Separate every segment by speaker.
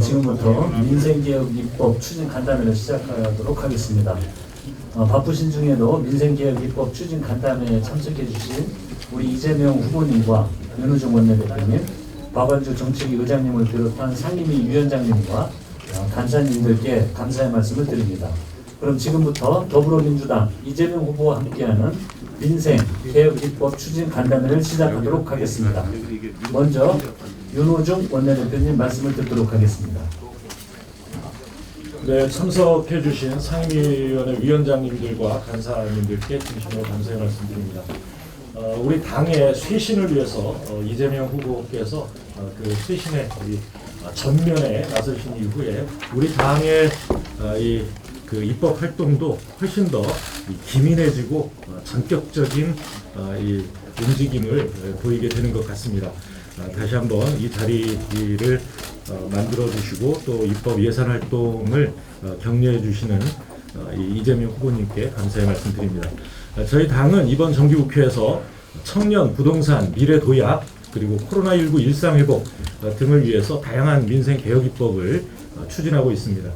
Speaker 1: 지금부터 민생개혁입법 추진 간담회를 시작하도록 하겠습니다. 바쁘신 중에도 민생개혁입법 추진 간담회에 참석해 주신 우리 이재명 후보님과 윤호중 원내대표님, 박완주 정책위 의장님을 비롯한 상임위 위원장님과 간사님들께 감사의 말씀을 드립니다. 그럼 지금부터 더불어민주당 이재명 후보와 함께하는 민생개혁입법 추진 간담회를 시작하도록 하겠습니다. 먼저 윤호중 원내대표님 말씀을 듣도록 하겠습니다.
Speaker 2: 네, 참석해 주신 상임위원회 위원장님들과 간사님들께 진심으로 감사의 말씀드립니다. 우리 당의 쇄신을 위해서 이재명 후보께서 그 쇄신의 전면에 나서신 이후에 우리 당의 그 입법 활동도 훨씬 더 기민해지고 전격적인 이 움직임을 보이게 되는 것 같습니다. 다시 한번 이 자리를 만들어 주시고 또 입법 예산 활동을 격려해 주시는 이재명 후보님께 감사의 말씀드립니다. 저희 당은 이번 정기국회에서 청년, 부동산, 미래 도약 그리고 코로나19 일상회복 등을 위해서 다양한 민생 개혁 입법을 추진하고 있습니다.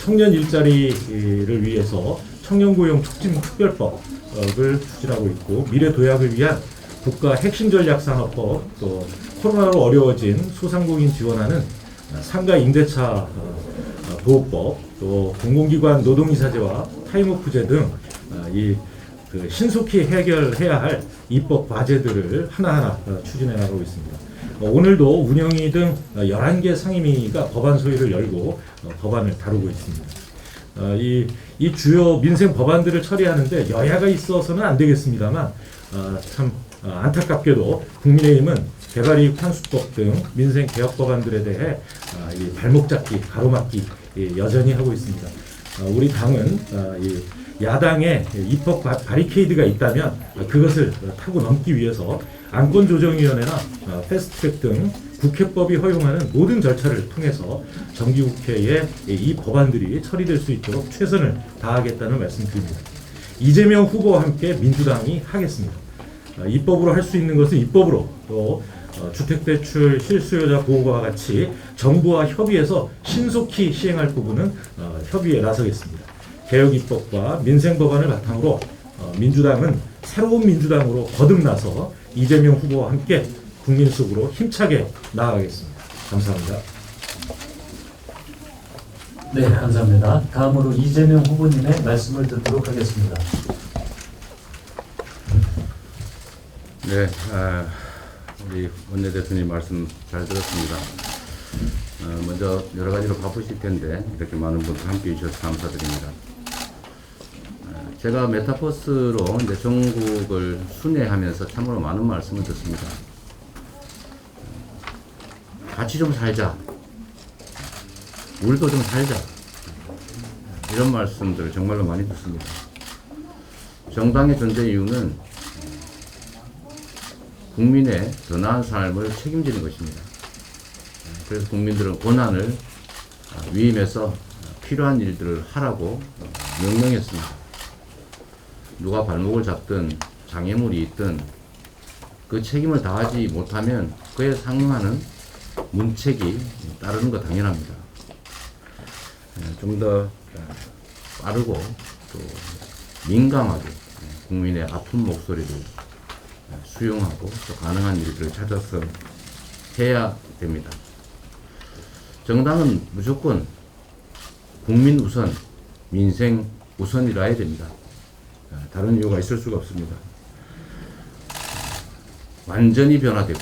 Speaker 2: 청년 일자리를 위해서 청년고용 촉진 특별법을 추진하고 있고, 미래 도약을 위한 국가 핵심 전략 산업법, 또 코로나로 어려워진 소상공인 지원하는 상가 임대차 보호법, 또 공공기관 노동이사제와 타임오프제 등 그 신속히 해결해야 할 입법 과제들을 하나하나 추진해 나가고 있습니다. 오늘도 운영위 등 11개 상임위가 법안 소위를 열고 법안을 다루고 있습니다. 이 주요 민생 법안들을 처리하는데 여야가 있어서는 안 되겠습니다만 참 안타깝게도 국민의힘은 개발이익 환수법 등 민생 개혁 법안들에 대해 발목 잡기, 가로막기 여전히 하고 있습니다. 우리 당은 야당의 입법 바리케이드가 있다면 그것을 타고 넘기 위해서 안건조정위원회나 패스트트랙 등 국회법이 허용하는 모든 절차를 통해서 정기국회에 이 법안들이 처리될 수 있도록 최선을 다하겠다는 말씀드립니다. 이재명 후보와 함께 민주당이 하겠습니다. 입법으로 할 수 있는 것은 입법으로, 또 주택대출 실수요자 보호와 같이 정부와 협의해서 신속히 시행할 부분은 협의에 나서겠습니다. 개혁입법과 민생법안을 바탕으로 민주당은 새로운 민주당으로 거듭나서 이재명 후보와 함께 국민 속으로 힘차게 나아가겠습니다. 감사합니다.
Speaker 1: 네, 감사합니다. 다음으로 이재명 후보님의 말씀을 듣도록 하겠습니다.
Speaker 3: 네, 우리 원내대표님 말씀 잘 들었습니다. 먼저 여러 가지로 바쁘실 텐데 이렇게 많은 분들 함께 해주셔서 감사드립니다. 제가 메타버스로 이제 전국을 순회하면서 참으로 많은 말씀을 듣습니다. 같이 좀 살자. 우리도 좀 살자. 이런 말씀들을 정말로 많이 듣습니다. 정당의 존재 이유는 국민의 더 나은 삶을 책임지는 것입니다. 그래서 국민들은 권한을 위임해서 필요한 일들을 하라고 명령했습니다. 누가 발목을 잡든 장애물이 있든 그 책임을 다하지 못하면 그에 상응하는 문책이 따르는 거 당연합니다. 좀 더 빠르고 또 민감하게 국민의 아픈 목소리를 수용하고 또 가능한 일들을 찾아서 해야 됩니다. 정당은 무조건 국민 우선, 민생 우선이라 해야 됩니다. 다른 이유가 있을 수가 없습니다. 완전히 변화되고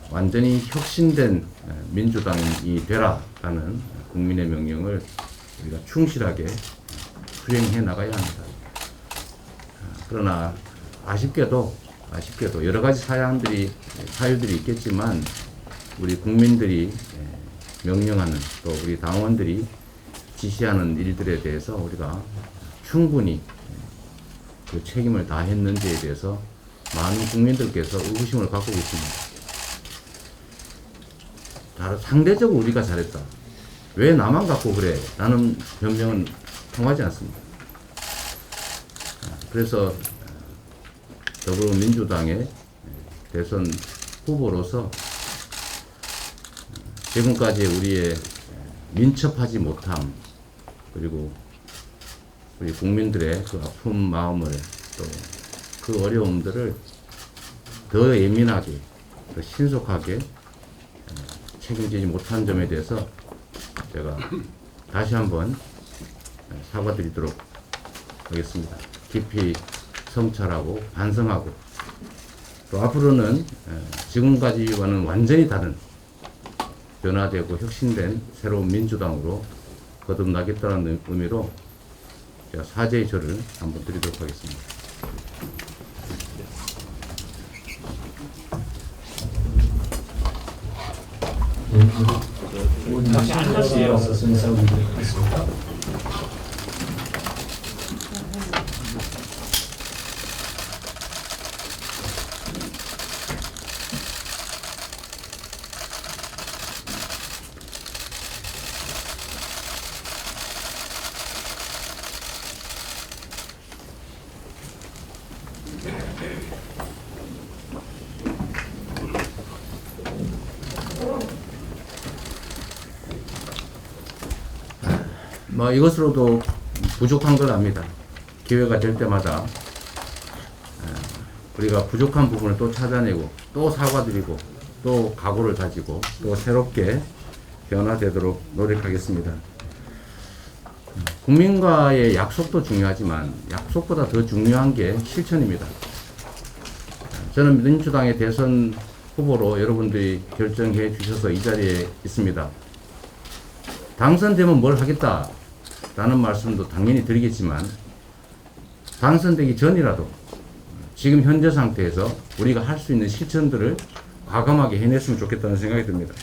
Speaker 3: 완전히 혁신된 민주당이 되라라는 국민의 명령을 우리가 충실하게 수행해 나가야 합니다. 그러나 아쉽게도 여러 가지 사유들이 있겠지만 우리 국민들이 명령하는, 또 우리 당원들이 지시하는 일들에 대해서 우리가 충분히 그 책임을 다했는지에 대해서 많은 국민들께서 의구심을 갖고 계십니다. 상대적으로 우리가 잘했다, 왜 나만 갖고 그래? 라는 변명은 통하지 않습니다. 그래서 더불어민주당의 대선 후보로서 지금까지 우리의 민첩하지 못함, 그리고 우리 국민들의 그 아픈 마음을, 또 그 어려움들을 더 예민하게, 더 신속하게 책임지지 못한 점에 대해서 제가 다시 한번 사과드리도록 하겠습니다. 깊이 성찰하고 반성하고, 또 앞으로는 지금까지와는 완전히 다른 변화되고 혁신된 새로운 민주당으로 거듭나겠다는 의미로 제가 사죄의 절을 한번 드리도록 하겠습니다.
Speaker 1: 오늘 신사에 와서 인사드리도록 하겠습니다.
Speaker 3: 뭐 이것으로도 부족한 걸 압니다. 기회가 될 때마다 우리가 부족한 부분을 또 찾아내고, 또 사과드리고, 또 각오를 다지고, 또 새롭게 변화되도록 노력하겠습니다. 국민과의 약속도 중요하지만 약속보다 더 중요한 게 실천입니다. 저는 민주당의 대선 후보로 여러분들이 결정해 주셔서 이 자리에 있습니다. 당선되면 뭘 하겠다 라는 말씀도 당연히 드리겠지만, 당선되기 전이라도 지금 현재 상태에서 우리가 할 수 있는 실천들을 과감하게 해냈으면 좋겠다는 생각이 듭니다.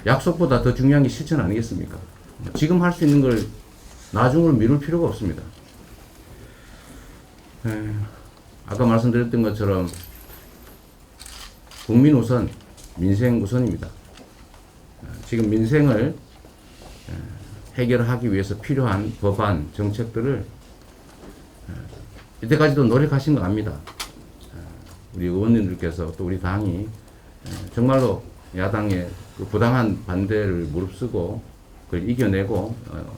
Speaker 3: 약속보다 더 중요한 게 실천 아니겠습니까? 지금 할 수 있는 걸 나중으로 미룰 필요가 없습니다. 아까 말씀드렸던 것처럼 국민 우선, 민생 우선입니다. 지금 민생을 해결하기 위해서 필요한 법안, 정책들을 이때까지도 노력하신 거 압니다. 우리 의원님들께서, 또 우리 당이 정말로 야당의 그 부당한 반대를 무릅쓰고 그걸 이겨내고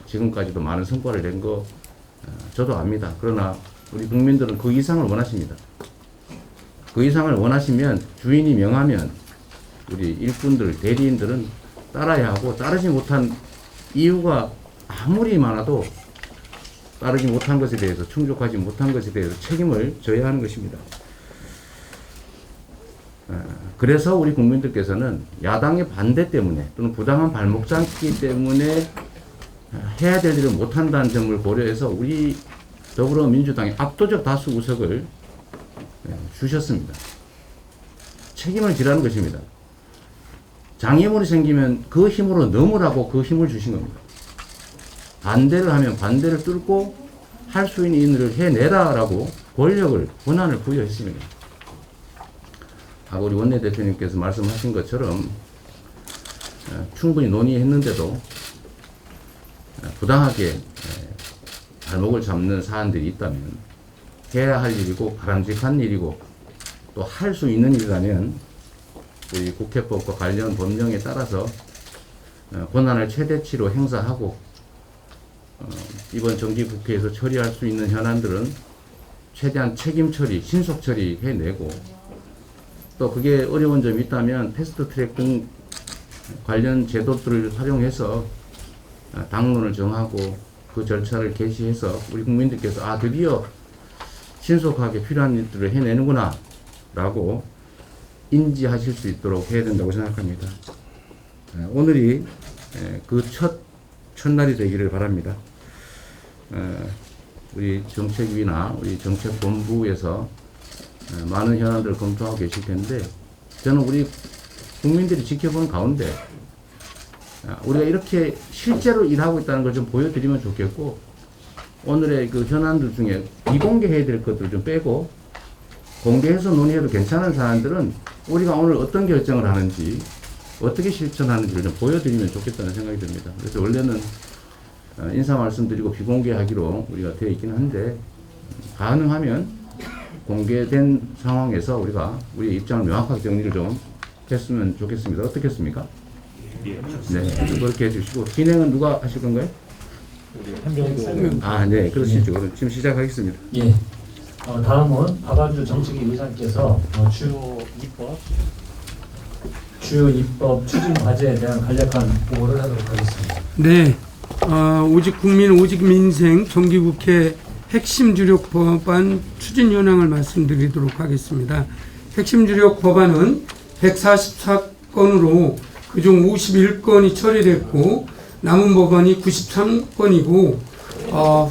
Speaker 3: 지금까지도 많은 성과를 낸 거 저도 압니다. 그러나 우리 국민들은 그 이상을 원하십니다. 그 이상을 원하시면, 주인이 명하면 우리 일꾼들, 대리인들은 따라야 하고, 따르지 못한 이유가 아무리 많아도 따르지 못한 것에 대해서, 충족하지 못한 것에 대해서 책임을 져야 하는 것입니다. 그래서 우리 국민들께서는 야당의 반대 때문에, 또는 부당한 발목 잡기 때문에 해야 될 일을 못한다는 점을 고려해서 우리 더불어민주당의 압도적 다수 의석을 주셨습니다. 책임을 지라는 것입니다. 장애물이 생기면 그 힘으로 넘으라고 그 힘을 주신 겁니다. 반대를 하면 반대를 뚫고 할 수 있는 일을 해내라라고 권력을, 권한을 부여했습니다. 우리 원내대표님께서 말씀하신 것처럼 충분히 논의했는데도 부당하게 발목을 잡는 사안들이 있다면, 해야 할 일이고 바람직한 일이고 또 할 수 있는 일이라면 우리 국회법과 관련 법령에 따라서 권한을 최대치로 행사하고 이번 정기국회에서 처리할 수 있는 현안들은 최대한 책임 처리, 신속 처리해내고, 또 그게 어려운 점이 있다면 패스트트랙 등 관련 제도들을 활용해서 당론을 정하고 그 절차를 개시해서 우리 국민들께서 드디어 신속하게 필요한 일들을 해내는구나 라고 인지하실 수 있도록 해야 된다고 생각합니다. 오늘이 그 첫날이 되기를 바랍니다. 우리 정책위나 우리 정책본부에서 많은 현안들을 검토하고 계실 텐데, 저는 우리 국민들이 지켜보는 가운데 우리가 이렇게 실제로 일하고 있다는 걸 좀 보여드리면 좋겠고, 오늘의 그 현안들 중에 비공개해야 될 것들을 좀 빼고 공개해서 논의해도 괜찮은 사안들은 우리가 오늘 어떤 결정을 하는지, 어떻게 실천하는지를 좀 보여드리면 좋겠다는 생각이 듭니다. 그래서 원래는 인사 말씀드리고 비공개하기로 우리가 되어 있긴 한데, 가능하면 공개된 상황에서 우리가 우리의 입장을 명확하게 정리를 좀 했으면 좋겠습니다. 어떻겠습니까? 네, 그렇게 해주시고 진행은 누가 하실 건가요? 네, 그러시죠. 그럼 지금 시작하겠습니다.
Speaker 1: 예. 다음은 박완주 정책위 의장께서 주요 입법 추진 과제에 대한 간략한 보고를 하도록 하겠습니다.
Speaker 4: 네, 오직 국민 오직 민생 정기국회 핵심 주력 법안 추진 현황을 말씀드리도록 하겠습니다. 핵심 주력 법안은 144건으로 그중 51건이 처리됐고 남은 법안이 93건이고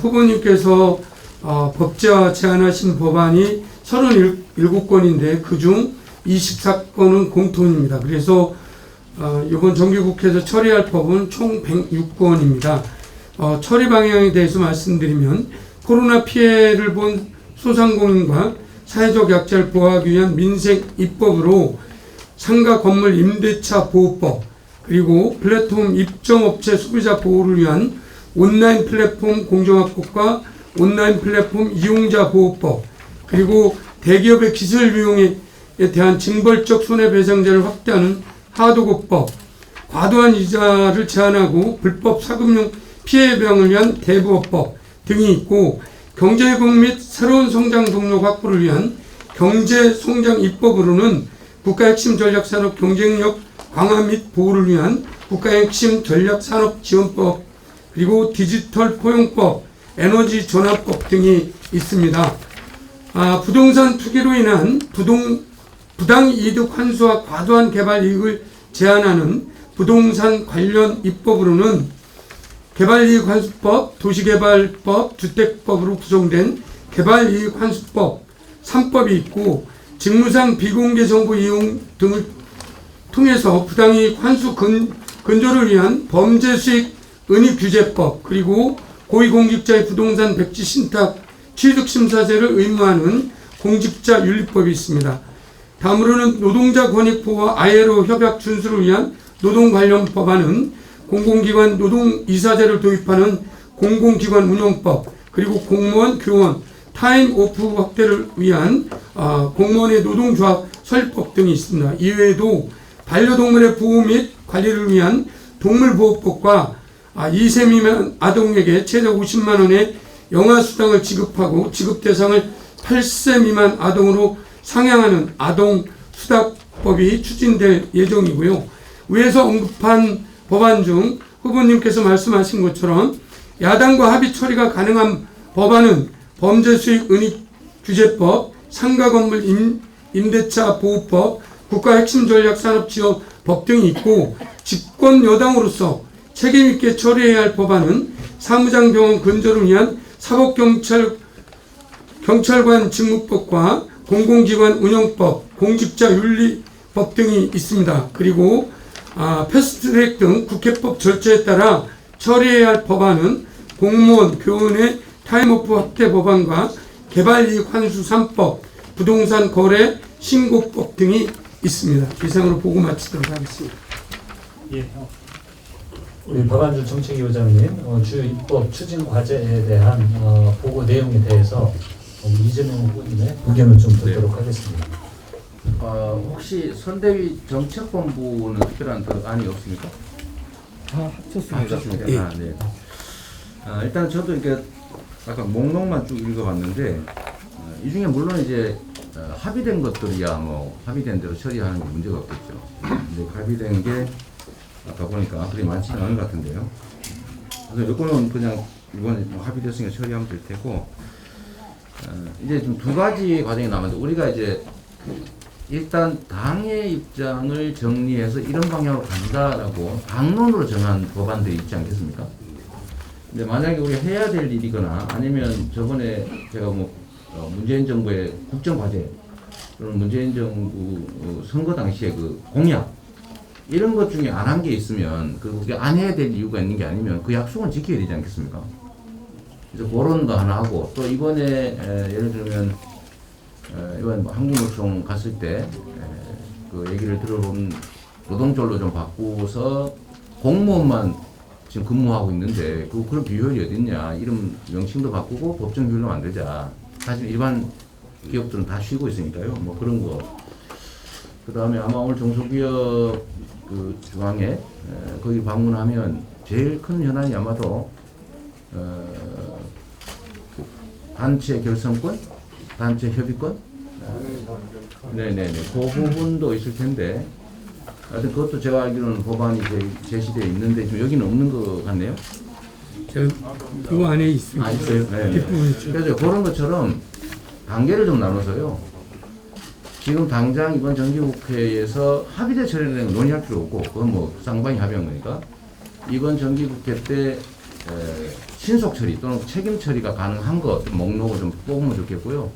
Speaker 4: 후보님께서 법제화 제안하신 법안이 37건인데 그중 24건은 공통입니다. 그래서 이번 정기국회에서 처리할 법은 총 106건입니다. 처리 방향에 대해서 말씀드리면 코로나 피해를 본 소상공인과 사회적 약자를 보호하기 위한 민생 입법으로 상가 건물 임대차 보호법, 그리고 플랫폼 입점업체 소비자 보호를 위한 온라인 플랫폼 공정합법과 온라인 플랫폼 이용자 보호법, 그리고 대기업의 기술 비용에 대한 징벌적 손해배상제를 확대하는 하도급법, 과도한 이자를 제한하고 불법 사금융 피해 예방을 위한 대부업법 등이 있고, 경제회복 및 새로운 성장 동력 확보를 위한 경제성장 입법으로는 국가핵심 전략산업 경쟁력 강화 및 보호를 위한 국가핵심 전략산업지원법, 그리고 디지털 포용법, 에너지 전환법 등이 있습니다. 부동산 투기로 인한 부당 이득 환수와 과도한 개발 이익을 제한하는 부동산 관련 입법으로는 개발이익 환수법, 도시개발법, 주택법으로 구성된 개발이익 환수법 3법이 있고, 직무상 비공개 정보 이용 등을 통해서 부당이익 환수 근절을 위한 범죄 수익 은닉규제법, 그리고 고위공직자의 부동산 백지 신탁 취득심사제를 의무화하는 공직자윤리법이 있습니다. 다음으로는 노동자 권익 보호와 ILO 협약 준수를 위한 노동 관련 법안은 공공기관 노동이사제를 도입하는 공공기관 운영법, 그리고 공무원 교원 타임 오프 확대를 위한 공무원의 노동조합 설립법 등이 있습니다. 이외에도 반려동물의 보호 및 관리를 위한 동물보호법과 2세 미만 아동에게 최대 50만 원의 영아수당을 지급하고 지급 대상을 8세 미만 아동으로 상향하는 아동수당법이 추진될 예정이고요. 위에서 언급한 법안 중 후보님께서 말씀하신 것처럼 야당과 합의 처리가 가능한 법안은 범죄수익 은닉규제법, 상가건물 임대차 보호법, 국가핵심전략산업지원법 등이 있고, 집권 여당으로서 책임있게 처리해야 할 법안은 사무장병원 근절을 위한 사법경찰관 직무법과 공공기관 운영법, 공직자윤리법 등이 있습니다. 그리고 패스트트랙 등 국회법 절차에 따라 처리해야 할 법안은 공무원, 교원의 타임오프 확대 법안과 개발이익 환수 3법, 부동산 거래 신고법 등이 있습니다. 이상으로 보고 마치도록 하겠습니다.
Speaker 1: 우리 박완주 정책위 의장님, 주요 입법 추진 과제에 대한 보고 내용에 대해서 이재명 후보님의 의견을 좀 듣도록 하겠습니다.
Speaker 3: 혹시 선대위 정책본부는 특별한 안이 없습니까? 합쳤습니다. 네. 일단 저도 이렇게 아까 목록만 쭉 읽어봤는데 이 중에 물론 이제 합의된 것들이야 뭐 합의된 대로 처리하는 게 문제가 없겠죠. 근데 합의된 게 아까 보니까 그리 많지는 않은 것 같은데요. 그래서 이거는 그냥 이번에 합의됐으니까 처리하면 될 테고, 이제 좀 두 가지 과정이 남았는데, 우리가 이제 일단 당의 입장을 정리해서 이런 방향으로 간다라고 당론으로 정한 법안들이 있지 않겠습니까? 근데 만약에 우리가 해야 될 일이거나 아니면 저번에 제가 문재인 정부의 국정과제 또는 문재인 정부 선거 당시에 그 공약 이런 것 중에 안 한 게 있으면 그게 안 해야 될 이유가 있는 게 아니면 그 약속은 지켜야 되지 않겠습니까? 그래서 그런 거 하나 하고, 또 이번에 예를 들면 이번 한국노총 갔을 때 그 얘기를 들어보면 노동절로 좀 바꾸서 공무원만 지금 근무하고 있는데 그런 비효율이 어딨냐, 이름 명칭도 바꾸고 법정 효율로 만들자. 사실 일반 기업들은 다 쉬고 있으니까요. 뭐 그런 거. 그 다음에 아마 오늘 중소기업 그 중앙에 거기 방문하면 제일 큰 현안이 아마도 그 단체 결성권, 단체 협의권, 네네네, 그 부분도 있을 텐데, 하여튼 그것도 제가 알기로는 법안이 제시되어 있는데 지금 여기는 없는 것 같네요.
Speaker 4: 그 안에 있습니다.
Speaker 3: 아, 있어요? 네.
Speaker 4: 뒷부분에 있죠.
Speaker 3: 그래서 그런 것처럼 단계를 좀 나눠서요. 지금 당장 이번 정기국회에서 합의돼 처리되는 건 논의할 필요 없고, 그건 뭐 쌍방이 합의한 거니까 이번 정기국회 때 신속 처리 또는 책임 처리가 가능한 것 목록을 좀 뽑으면 좋겠고요.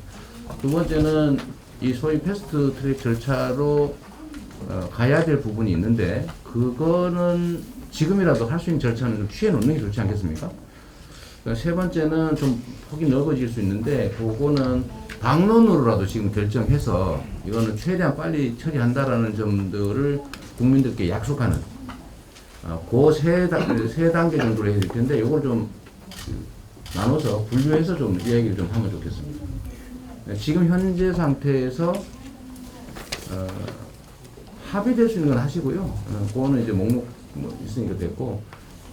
Speaker 3: 두 번째는 이 소위 패스트 트랙 절차로 가야 될 부분이 있는데, 그거는 지금이라도 할 수 있는 절차는 좀 취해 놓는 게 좋지 않겠습니까? 세 번째는 좀 폭이 넓어질 수 있는데, 그거는 당론으로라도 지금 결정해서 이거는 최대한 빨리 처리한다라는 점들을 국민들께 약속하는 그 세 단계 정도로 해야 될 텐데, 이걸 좀 나눠서 분류해서 좀 이야기를 좀 하면 좋겠습니다. 지금 현재 상태에서 합의될 수 있는 건 하시고요. 그거는 이제 목록 뭐 있으니까 됐고,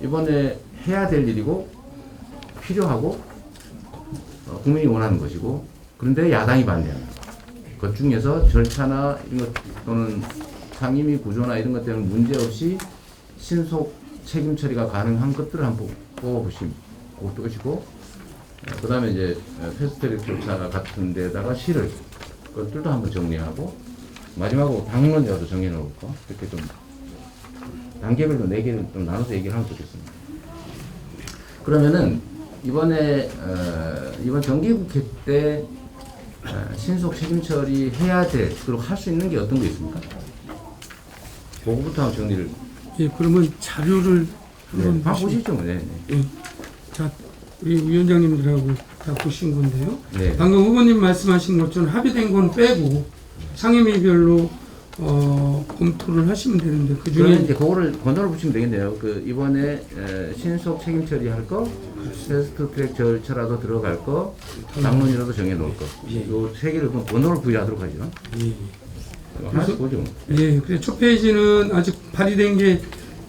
Speaker 3: 이번에 해야 될 일이고 필요하고 국민이 원하는 것이고, 그런데 야당이 반대하는 것 중에서 절차나 이런 것 또는 상임위 구조나 이런 것 때문에 문제없이 신속 책임 처리가 가능한 것들을 한번 뽑아보시면 것이고, 그 다음에 이제 패스트트랙 절차 같은 데다가 실을 것들도 한번 정리하고, 마지막으로 당론이라도 정해 놓을 거, 이렇게 좀 단계별로 4개를 좀 나눠서 얘기를 하면 좋겠습니다. 그러면은 이번에 이번 정기국회 때 신속 책임 처리해야 될, 그리고 할 수 있는 게 어떤 게 있습니까? 그거부터 한번 정리를.
Speaker 4: 예, 그러면 자료를 한번
Speaker 3: 보시죠. 네.
Speaker 4: 예. 자, 우리 위원장님들하고 다 보신 건데요.
Speaker 3: 네.
Speaker 4: 방금 후보님 말씀하신 것처럼 합의된 건 빼고 상임위별로 검토를 하시면 되는데, 그
Speaker 3: 그러면
Speaker 4: 중에
Speaker 3: 이제 그거를 권한을 붙이면 되겠네요. 그 이번에 신속 책임 처리할 거, 패스트 트랙 절차라도 들어갈 거, 당론이라도 정해 놓을 거. 요 세 개를 그럼 권한을 부여하도록 하죠. 하나씩 보죠.
Speaker 4: 예, 그래서 첫 페이지는 아직 발의된 게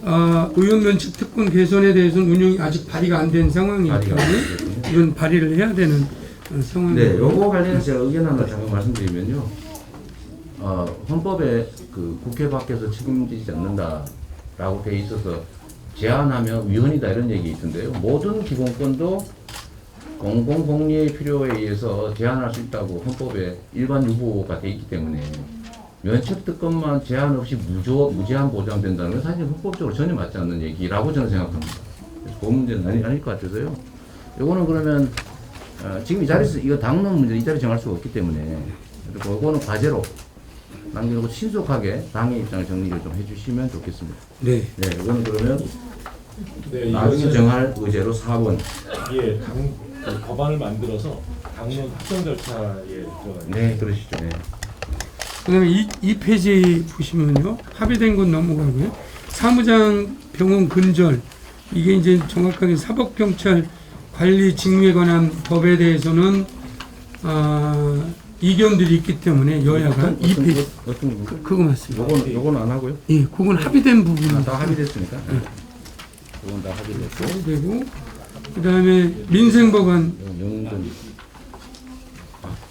Speaker 4: 의원 면책 특권 개선에 대해서는 운영이 아직 발의가 안 된 상황이기
Speaker 3: 발의가 안
Speaker 4: 때문에
Speaker 3: 됐군요.
Speaker 4: 이건 발의를 해야 되는 상황입니다.
Speaker 3: 네, 요거 관련해서 제가 의견 하나 잠깐 말씀드리면요. 헌법에 그 국회 밖에서 책임지지 않는다라고 돼 있어서 제한하면 위헌이다 이런 얘기 있던데요. 모든 기본권도 공공복리의 필요에 의해서 제한할 수 있다고 헌법에 일반 유보가 돼 있기 때문에 면책특권만 제한 없이 무제한 보장된다는 건 사실 헌법적으로 전혀 맞지 않는 얘기라고 저는 생각합니다. 그래서 그 문제는 아닐 것 같아서요. 요거는 그러면 지금 이 자리에서 이거 당론 문제 이 자리 정할 수가 없기 때문에 그거는 과제로 남겨놓고 신속하게 당의 입장을 정리를 좀 해주시면 좋겠습니다.
Speaker 4: 네.
Speaker 3: 네, 이거는 그러면
Speaker 2: 네,
Speaker 3: 나중에
Speaker 2: 이것은
Speaker 3: 정할 의제로 4번.
Speaker 2: 예, 그 법안을 만들어서 당론 확정 절차에 들어가요.
Speaker 3: 네, 그러시죠. 네.
Speaker 4: 그다음에 이 페이지 보시면요, 합의된 건 넘어가고요. 사무장 병원 근절, 이게 이제 정확하게 사법경찰 관리 직무에 관한 법에 대해서는 이견들이 있기 때문에 여야가 이 페이지
Speaker 3: 어떤 거?
Speaker 4: 그거 맞습니다.
Speaker 3: 요건 안 하고요.
Speaker 4: 예, 그건 합의된 부분입니다.
Speaker 3: 다 합의됐으니까. 요건 다 합의됐고.
Speaker 4: 되고, 그다음에 민생법안,
Speaker 3: 영등.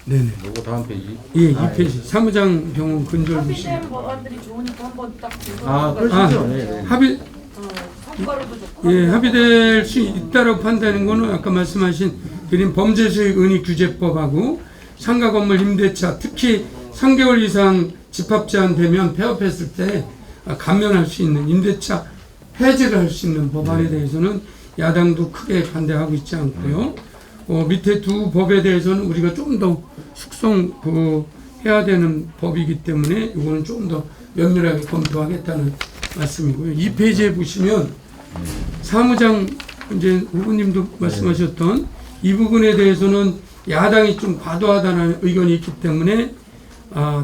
Speaker 4: 네네.
Speaker 3: 요거 다음 페이지.
Speaker 4: 예, 이 페이지 사무장 병원 근절 보시면
Speaker 5: 합의된 법안들이 좋으니까 한번 딱
Speaker 3: 그러시죠. 네, 네.
Speaker 4: 합의
Speaker 5: 성과로도 좋고.
Speaker 4: 예, 합의될 수 있다라고 판단하는 거는 아까 말씀하신 드린 범죄수익 은닉 규제법하고 상가 건물 임대차, 특히 3개월 이상 집합 제한 되면 폐업했을 때 감면할 수 있는 임대차 해제를 할 수 있는 법안에 대해서는 야당도 크게 반대하고 있지 않고요. 밑에 두 법에 대해서는 우리가 좀 더 숙성 해야 되는 법이기 때문에 이거는 좀 더 면밀하게 검토하겠다는 말씀이고요. 이 페이지에 보시면 사무장 이제 후보님도 말씀하셨던 이 부분에 대해서는 야당이 좀 과도하다는 의견이 있기 때문에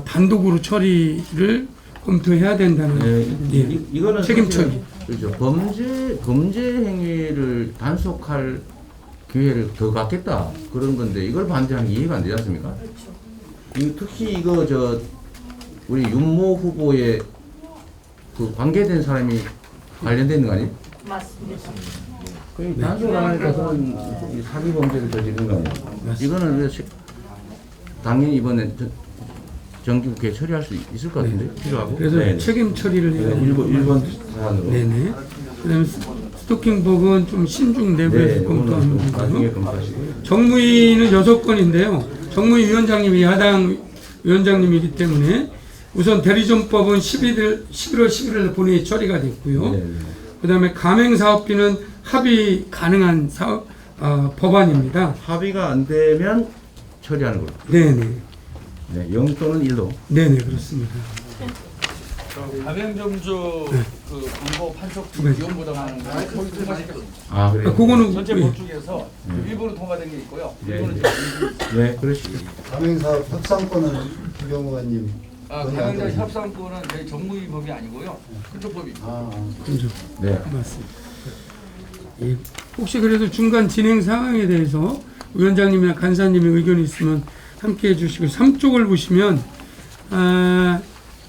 Speaker 4: 단독으로 처리를 검토해야 된다는 예,
Speaker 3: 이거는
Speaker 4: 책임
Speaker 3: 사실은
Speaker 4: 처리.
Speaker 3: 그렇죠. 범죄 행위를 단속할 기회를 더 갖겠다 그런 건데 이걸 반대하는 게 이해가 안 되지 않습니까?
Speaker 5: 그렇죠.
Speaker 3: 특히 이거 우리 윤모 후보의 그 관계된 사람이 관련된 거 아니에요?
Speaker 5: 맞습니다.
Speaker 3: 그 단속을 안 하니까 그런 사기 범죄를 저지른 거 아니에요? 이거는 왜 당연히 이번에 정기국회에 처리할 수 있을 것 같은데 필요하고.
Speaker 4: 그래서
Speaker 3: 네.
Speaker 4: 책임 처리를 해야 됩니다.
Speaker 3: 일본 사안으로.
Speaker 4: 네네. 그다음에 스토킹법은 좀 신중 내부에서 검토하는
Speaker 3: 좀 나중에
Speaker 4: 거고요.
Speaker 3: 검토하시고요.
Speaker 4: 정무위는 6건인데요. 정무위 위원장님이 야당 위원장님이기 때문에 우선 대리점법은 11월 11일 본회의 처리가 됐고요.
Speaker 3: 네, 네.
Speaker 4: 그다음에 가맹사업비는 합의 가능한 법안입니다.
Speaker 3: 합의가 안 되면 처리하는 걸로.
Speaker 4: 네네.
Speaker 3: 네, 0 또는 1로.
Speaker 4: 네네 그렇습니다.
Speaker 6: 가맹점주 그 광고 판촉
Speaker 4: 네.
Speaker 6: 위원부담하는 거 거기 통과시켰습니다.
Speaker 3: 아 그래요?
Speaker 4: 그거는
Speaker 6: 전체
Speaker 4: 예.
Speaker 6: 법 중에서 일부는 통과된 게 있고요.
Speaker 3: 네,
Speaker 6: 일부는
Speaker 3: 네.
Speaker 6: 지금
Speaker 3: 네, 그러시죠.
Speaker 7: 가맹사업 협상권은 김경호 의원님.
Speaker 6: 가맹점 협상권은 저희 정무위 법이 아니고요. 행정법입니다.
Speaker 4: 그렇죠.
Speaker 3: 네.
Speaker 4: 맞습니다. 예. 혹시 그래도 중간 진행 상황에 대해서 위원장님이나 간사님의 의견이 있으면 함께 해주시고 3쪽을 보시면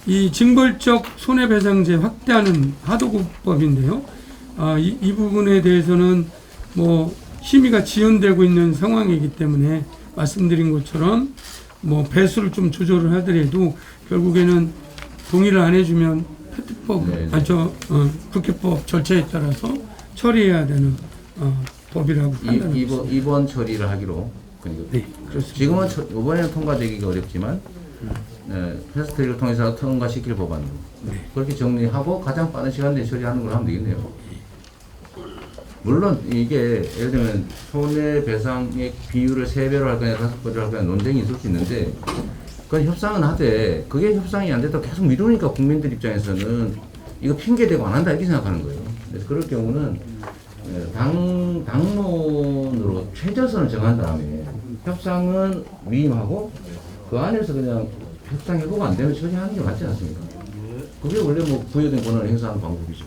Speaker 4: 이 징벌적 손해배상제 확대하는 하도급법인데요. 이 부분에 대해서는 뭐 심의가 지연되고 있는 상황이기 때문에 말씀드린 것처럼 뭐 배수를 좀 조절을 하더라도 결국에는 동의를 안 해주면 페트법,
Speaker 3: 네,
Speaker 4: 국회법 절차에 따라서 처리해야 되는 법이라고 판단합니다.
Speaker 3: 이번 처리를 하기로. 그러니까
Speaker 4: 네, 그렇습니다.
Speaker 3: 지금은 이번에는 통과되기가 어렵지만 패스트트랙을 통해서 통과시킬 법안으로 그렇게 정리하고 가장 빠른 시간 내에 처리하는 걸 하면 되겠네요. 물론 이게 예를 들면 손해배상의 비율을 3배로 할 거냐 5배로 할 거냐 논쟁이 있을 수 있는데 그건 협상은 하되 그게 협상이 안 됐다고 계속 미루니까 국민들 입장에서는 이거 핑계대고 안 한다 이렇게 생각하는 거예요. 그래서 그럴 경우는 당론으로 최저선을 정한 다음에 협상은 위임하고 그 안에서 그냥 협상 해보고 안 되면 처리하는 게 맞지 않습니까? 그게 원래 뭐 부여된 권한을 행사하는 방법이죠.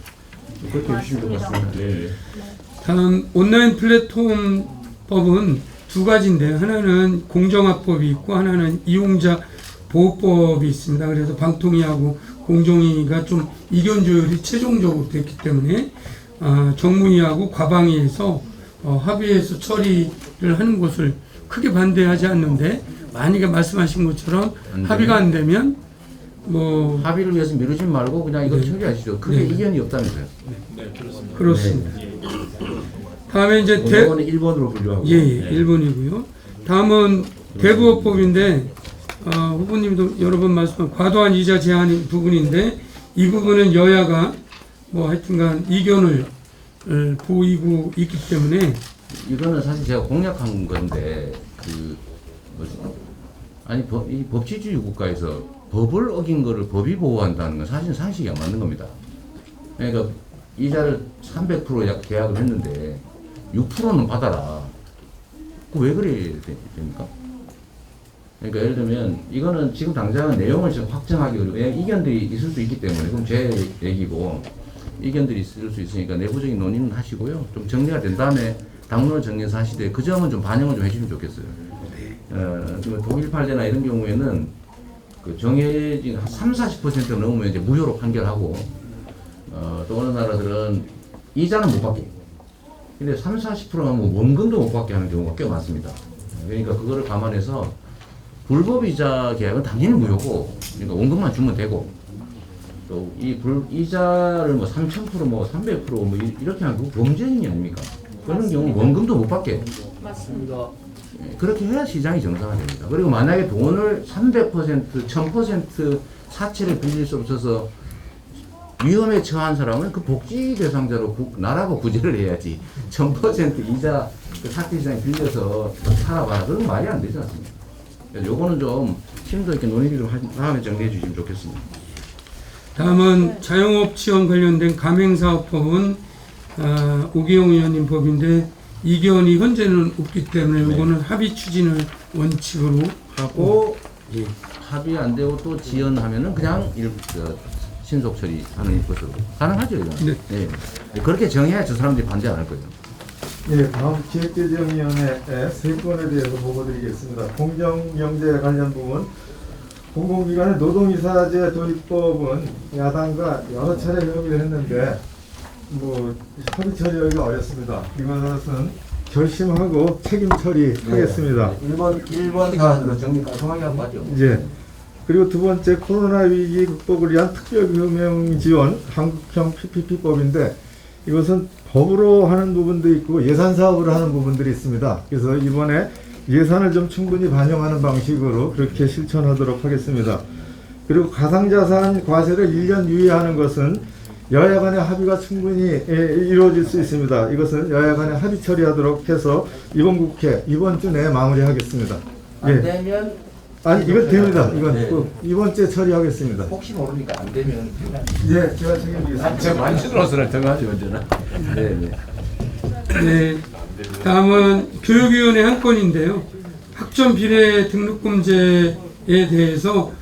Speaker 3: 그렇게 해주시면 될 것 같습니다. 네.
Speaker 4: 다음 온라인 플랫폼 법은 두 가지인데 하나는 공정화법이 있고 하나는 이용자 보호법이 있습니다. 그래서 방통위하고 공정위가 좀 이견 조율이 최종적으로 됐기 때문에 정무위하고 과방위에서 합의해서 처리를 하는 것을 크게 반대하지 않는데 만약에 말씀하신 것처럼 합의가 안 되면 뭐
Speaker 3: 합의를 위해서 미루지 말고 그냥 이거
Speaker 4: 네.
Speaker 3: 처리하시죠. 크게
Speaker 4: 네.
Speaker 3: 이견이 없다면서요.
Speaker 2: 네, 그렇습니다.
Speaker 4: 그렇습니다.
Speaker 3: 네.
Speaker 4: 다음에 이제
Speaker 3: 이거는 1번으로 분류하고.
Speaker 4: 예,
Speaker 3: 네.
Speaker 4: 1번이고요. 다음은 대부업법인데 후보님도 여러 번 말씀한 과도한 이자 제한 부분인데 이 부분은 여야가 뭐 하여튼간 이견을 보이고 있기 때문에
Speaker 3: 이거는 사실 제가 공략한 건데 이 법치주의 국가에서 법을 어긴 거를 법이 보호한다는 건 사실 상식이 안 맞는 겁니다. 그러니까 이자를 300% 계약을 했는데 6%는 받아라. 왜 그래야 됩니까? 그러니까 예를 들면 이거는 지금 당장은 내용을 지금 확정하기 어려워. 이견들이 있을 수 있기 때문에 그럼 제 얘기고 이견들이 있을 수 있으니까 내부적인 논의는 하시고요. 좀 정리가 된 다음에 당론을 정리해서 하시되 그 점은 좀 반영을 좀 해주시면 좋겠어요. 독일 판례나 이런 경우에는 그 정해진 한 30-40% 넘으면 이제 무효로 판결하고 또 어느 나라들은 이자는 못 받게. 근데 30-40%가 뭐 원금도 못 받게 하는 경우가 꽤 많습니다. 그러니까 그거를 감안해서 불법 이자 계약은 당연히 무효고, 그러니까 원금만 주면 되고, 또 이 이자를 뭐 3,000% 뭐 300% 뭐 이렇게 하면 그거 범죄 행위 아닙니까? 그런 경우 원금도 못 받게.
Speaker 5: 맞습니다.
Speaker 3: 그렇게 해야 시장이 정상화됩니다. 그리고 만약에 돈을 300%, 1000% 사채를 빌릴 수 없어서 위험에 처한 사람은 그 복지 대상자로 나라가 구제를 해야지. 1000% 이자 그 사채 시장에 빌려서 살아봐라. 그건 말이 안 되지 않습니까? 그래서 요거는 좀 심도 있게 논의를 좀 다음에 정리해 주시면 좋겠습니다.
Speaker 4: 다음은 자영업 지원 관련된 가맹사업법은 오기영 의원님 법인데 이견이 현재는 없기 때문에 이거는 합의 추진을 원칙으로
Speaker 3: 하고 합의 안 되고 또 지연하면은 그냥 신속 처리하는 것으로 가능하죠, 이거.
Speaker 4: 네.
Speaker 3: 네. 그렇게 정해야 저 사람들이 반대 안 할 거예요.
Speaker 8: 예, 다음 기획재정위원회 세 건에 대해서 보고드리겠습니다. 공정경제 관련 부분, 공공기관의 노동이사제 도입법은 야당과 여러 차례 협의를 했는데 협의 처리하기가 어렵습니다. 이것은 결심하고 책임 처리하겠습니다.
Speaker 3: 1번 사안으로 정리 깔끔하게 하고 가죠.
Speaker 8: 예. 그리고 두 번째, 코로나 위기 극복을 위한 특별금융 지원 한국형 PPP법인데 이것은 법으로 하는 부분도 있고 예산 사업으로 하는 부분들이 있습니다. 그래서 이번에 예산을 좀 충분히 반영하는 방식으로 그렇게 실천하도록 하겠습니다. 그리고 가상자산 과세를 1년 유예하는 것은 여야 간의 합의가 충분히 이루어질 수 있습니다. 이것은 여야 간의 합의 처리하도록 해서 이번 국회 이번 주 내에 마무리하겠습니다.
Speaker 3: 안 되면
Speaker 8: 아니 이건 됩니다. 이건
Speaker 3: 네.
Speaker 8: 꼭 이번 주에 처리하겠습니다.
Speaker 3: 혹시 모르니까 안 되면
Speaker 8: 예, 제가 책임지겠습니다.
Speaker 3: 제가 만들어서는 정하지 언제나. 네.
Speaker 4: 네, 다음은 교육위원회 한 건인데요. 학점 비례 등록금제에 대해서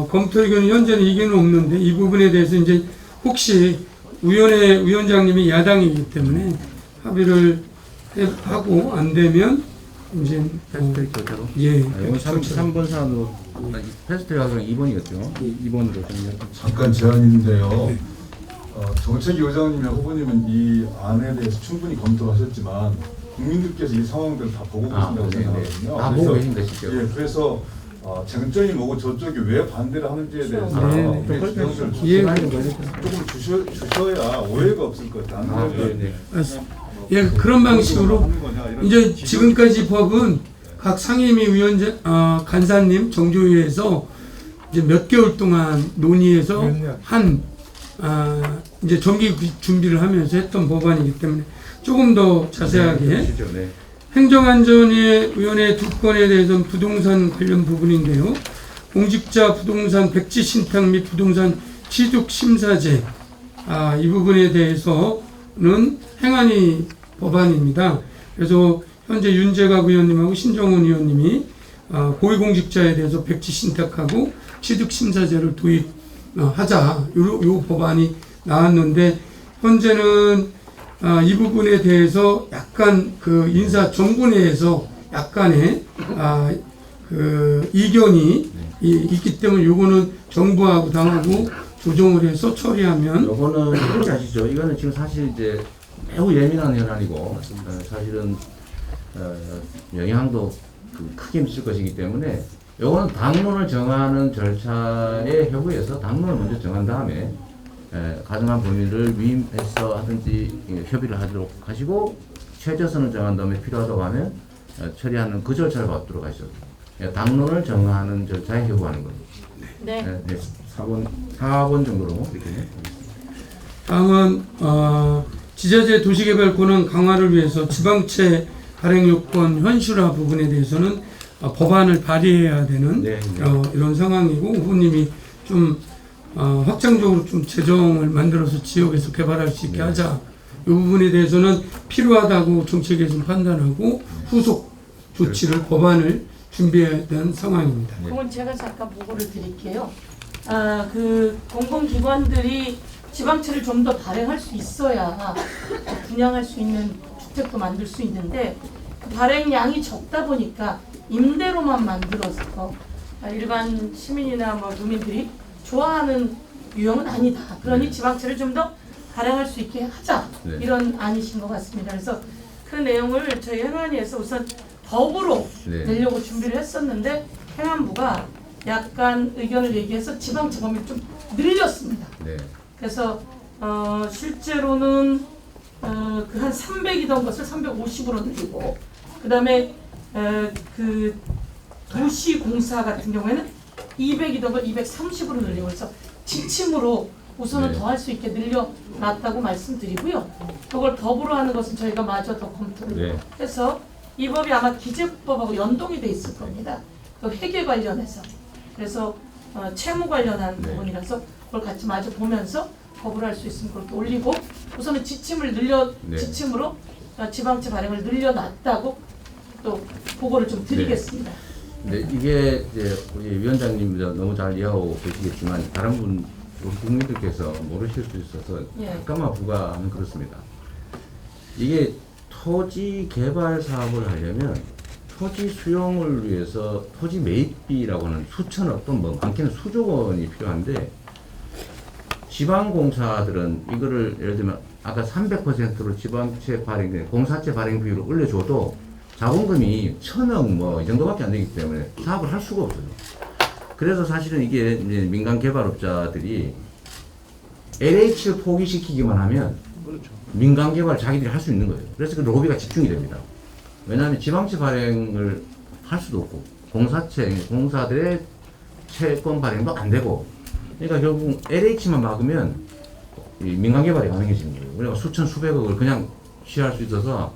Speaker 4: 검토 의견이 현재는 의견은 없는데 이 부분에 대해서 이제 혹시 위원회 위원장님이 야당이기 때문에 합의를 하고 안 되면 이제
Speaker 3: 패스트트랙 교체로?
Speaker 4: 예,
Speaker 3: 여기 3번 사안으로 패스트트랙 2번이었죠. 2번으로 정리해.
Speaker 9: 잠깐 제안인데요. 정책위원장님이 후보님은 이 안에 대해서 충분히 검토하셨지만 국민들께서 이 상황들을 다 보고 계신다고 생각하거든요.
Speaker 3: 다 보고 계신다 실제로.
Speaker 9: 예, 그래서 쟁점이 뭐고 저쪽이 왜 반대를 하는지에 대해서
Speaker 4: 네.
Speaker 9: 지정을
Speaker 4: 예.
Speaker 9: 조금 주셔야 오해가 없을 것 같아요.
Speaker 4: 예, 그런 방식으로 이제 지금까지 법은 각 상임위 위원장, 간사님 정조위에서 이제 몇 개월 동안 논의해서 이제 정기 준비를 하면서 했던 법안이기 때문에 조금 더 자세하게 행정안전위원회 두 건에 대해서는 부동산 관련 부분인데요. 공직자 부동산 백지 신탁 및 부동산 취득 심사제 이 부분에 대해서는 행안위 법안입니다. 그래서 현재 윤재갑 의원님하고 신정훈 의원님이 고위공직자에 대해서 백지 신탁하고 취득 심사제를 도입하자 요 법안이 나왔는데 현재는 이 부분에 대해서 약간 그 인사 정부 내에서 약간의 그 이견이 있기 때문에 요거는 정부하고 당하고 조정을 해서 처리하면
Speaker 3: 요거는 그렇게 아시죠? 이거는 지금 사실 이제 매우 예민한 현안이고 사실은 영향도 크게 미칠 것이기 때문에 요거는 당론을 정하는 절차에 협의해서 당론을 먼저 정한 다음에 가정한 범위를 위임해서 하든지 협의를 하도록 하시고 최저선을 정한 다음에 필요하다고 하면 처리하는 그 절차를 밟도록 하시죠. 당론을 정하는 절차에 협의하는 겁니다.
Speaker 10: 네.
Speaker 3: 4번 정도로 이렇게.
Speaker 4: 다음은 지자체 도시개발 권한 강화를 위해서 지방채 발행 요건 현실화 부분에 대해서는 법안을 발의해야 되는 이런 상황이고 후보님이 좀 확장적으로 좀 재정을 만들어서 지역에서 개발할 수 있게 하자. 이 부분에 대해서는 필요하다고 정책에서 판단하고 후속 조치를 법안을 준비해야 되는 상황입니다.
Speaker 10: 그건 제가 잠깐 보고를 드릴게요. 그 공공기관들이 지방채를 좀 더 발행할 수 있어야 분양할 수 있는 주택도 만들 수 있는데 그 발행량이 적다 보니까 임대로만 만들어서 일반 시민이나 뭐 주민들이 좋아하는 유형은 아니다. 그러니 지방채를 좀 더 발행할 수 있게 하자. 이런 안이신 것 같습니다. 그래서 그 내용을 저희 행안위에서 우선 법으로 내려고 준비를 했었는데 행안부가 약간 의견을 얘기해서 지방채 범위를 좀 늘렸습니다. 그래서 실제로는 그 한 300이던 것을 350으로 늘리고 그다음에 그 도시공사 같은 경우에는 200이던 걸 230으로 늘리고 그래서 지침으로 우선은 더 할 수 있게 늘려놨다고 말씀드리고요. 그걸 법으로 하는 것은 저희가 마저 더 검토를 해서 이 법이 아마 기재법하고 연동이 돼 있을 겁니다. 그 회계 관련해서. 그래서 채무 관련한 부분이라서 그걸 같이 마저 보면서 법으로 할 수 있으면 그렇게 올리고 우선은 지침을 지침으로 지방채 발행을 늘려놨다고 또 보고를 좀 드리겠습니다.
Speaker 3: 네, 이게 이제 우리 위원장님 너무 잘 이해하고 계시겠지만 다른 분 우리 국민들께서 모르실 수 있어서 잠깐만 부과하면 그렇습니다. 이게 토지 개발 사업을 하려면 토지 수용을 위해서 토지 매입비라고 하는 수천억 또는 뭐 많게는 수조 원이 필요한데 지방공사들은 이거를 예를 들면 아까 300%로 지방채 발행, 공사채 발행 비율을 올려줘도 자본금이 1,000억 뭐 이 정도밖에 안 되기 때문에 사업을 할 수가 없어요. 그래서 사실은 이게 이제 민간 개발업자들이 LH를 포기시키기만 하면 민간 개발 자기들이 할 수 있는 거예요. 그래서 그 로비가 집중이 됩니다. 왜냐하면 지방채 발행을 할 수도 없고 공사들의 채권 발행도 안 되고 그러니까 결국 LH만 막으면 이 민간 개발이 가능해지는 거예요. 우리가 수천 수백억을 그냥 취할 수 있어서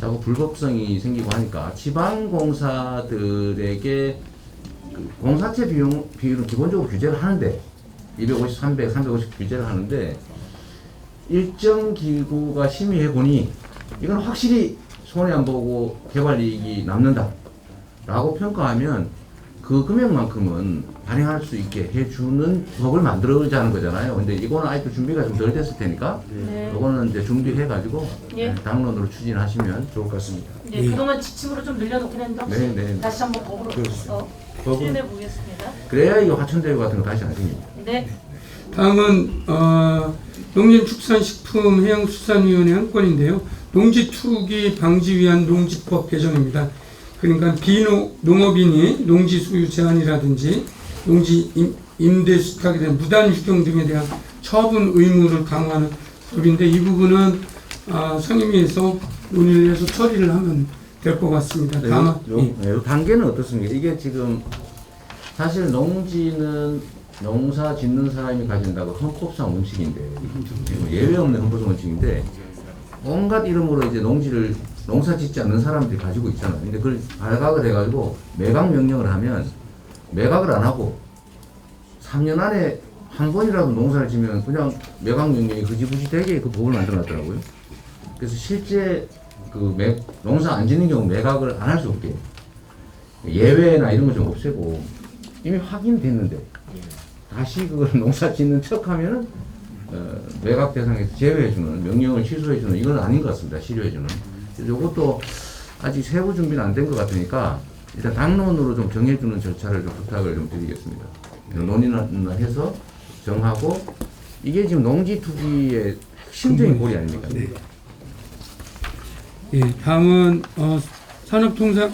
Speaker 3: 자꾸 불법성이 생기고 하니까 지방공사들에게 그 공사채 비율은 기본적으로 규제를 하는데 250, 300, 350 규제를 하는데 일정 기구가 심의해 보니 이건 확실히 손해 안 보고 개발 이익이 남는다 라고 평가하면 그 금액만큼은 발행할 수 있게 해주는 법을 만들어자는 거잖아요. 근데 이거는 아직도 준비가 좀 덜 됐을 테니까
Speaker 10: 네.
Speaker 3: 이거는 이제 준비해가지고
Speaker 10: 예.
Speaker 3: 당론으로 추진하시면 좋을 것 같습니다.
Speaker 10: 네, 그동안 지침으로 좀 늘려놓긴 했는데 혹시
Speaker 3: 네.
Speaker 10: 다시 한번 법으로 추진해 보겠습니다.
Speaker 3: 그래야 이거 화천대유 같은 거 다시 안 생깁니다.
Speaker 10: 네.
Speaker 4: 다음은 농림축산식품해양수산위원회 한 건인데요. 농지 투기 방지 위한 농지법 개정입니다. 그러니까 비농업인이 농지 소유 제한이라든지 농지 임대 수탁에 대한 무단 휴경 등에 대한 처분 의무를 강화하는 법인데 이 부분은 상임위에서 논의를 해서 처리를 하면 될 것 같습니다. 다만
Speaker 3: 이 단계는 어떻습니까? 이게 지금 사실 농지는 농사 짓는 사람이 가진다고 헌법상 원칙인데 지금 예외 없는 헌법상 원칙인데 온갖 이름으로 이제 농사 짓지 않는 사람들이 가지고 있잖아요. 근데 그걸 발각을 해가지고 매각 명령을 하면 매각을 안 하고 3년 안에 한 번이라도 농사를 지면 그냥 매각 명령이 그지부지 되게 그 법을 만들어놨더라고요. 그래서 실제 그 농사 안 짓는 경우 매각을 안 할 수 없게 예외나 이런 거 좀 없애고 이미 확인됐는데 다시 그걸 농사 짓는 척하면은 매각 대상에서 제외해주는 명령을 취소해주는 이건 아닌 것 같습니다. 실효해주는. 이것도 아직 세부 준비는 안 된 것 같으니까 일단 당론으로 좀 정해주는 절차를 좀 부탁을 좀 드리겠습니다. 논의를 해서 정하고 이게 지금 농지 투기의 핵심적인 고리 아닙니까?
Speaker 4: 네. 예, 다음은 산업통상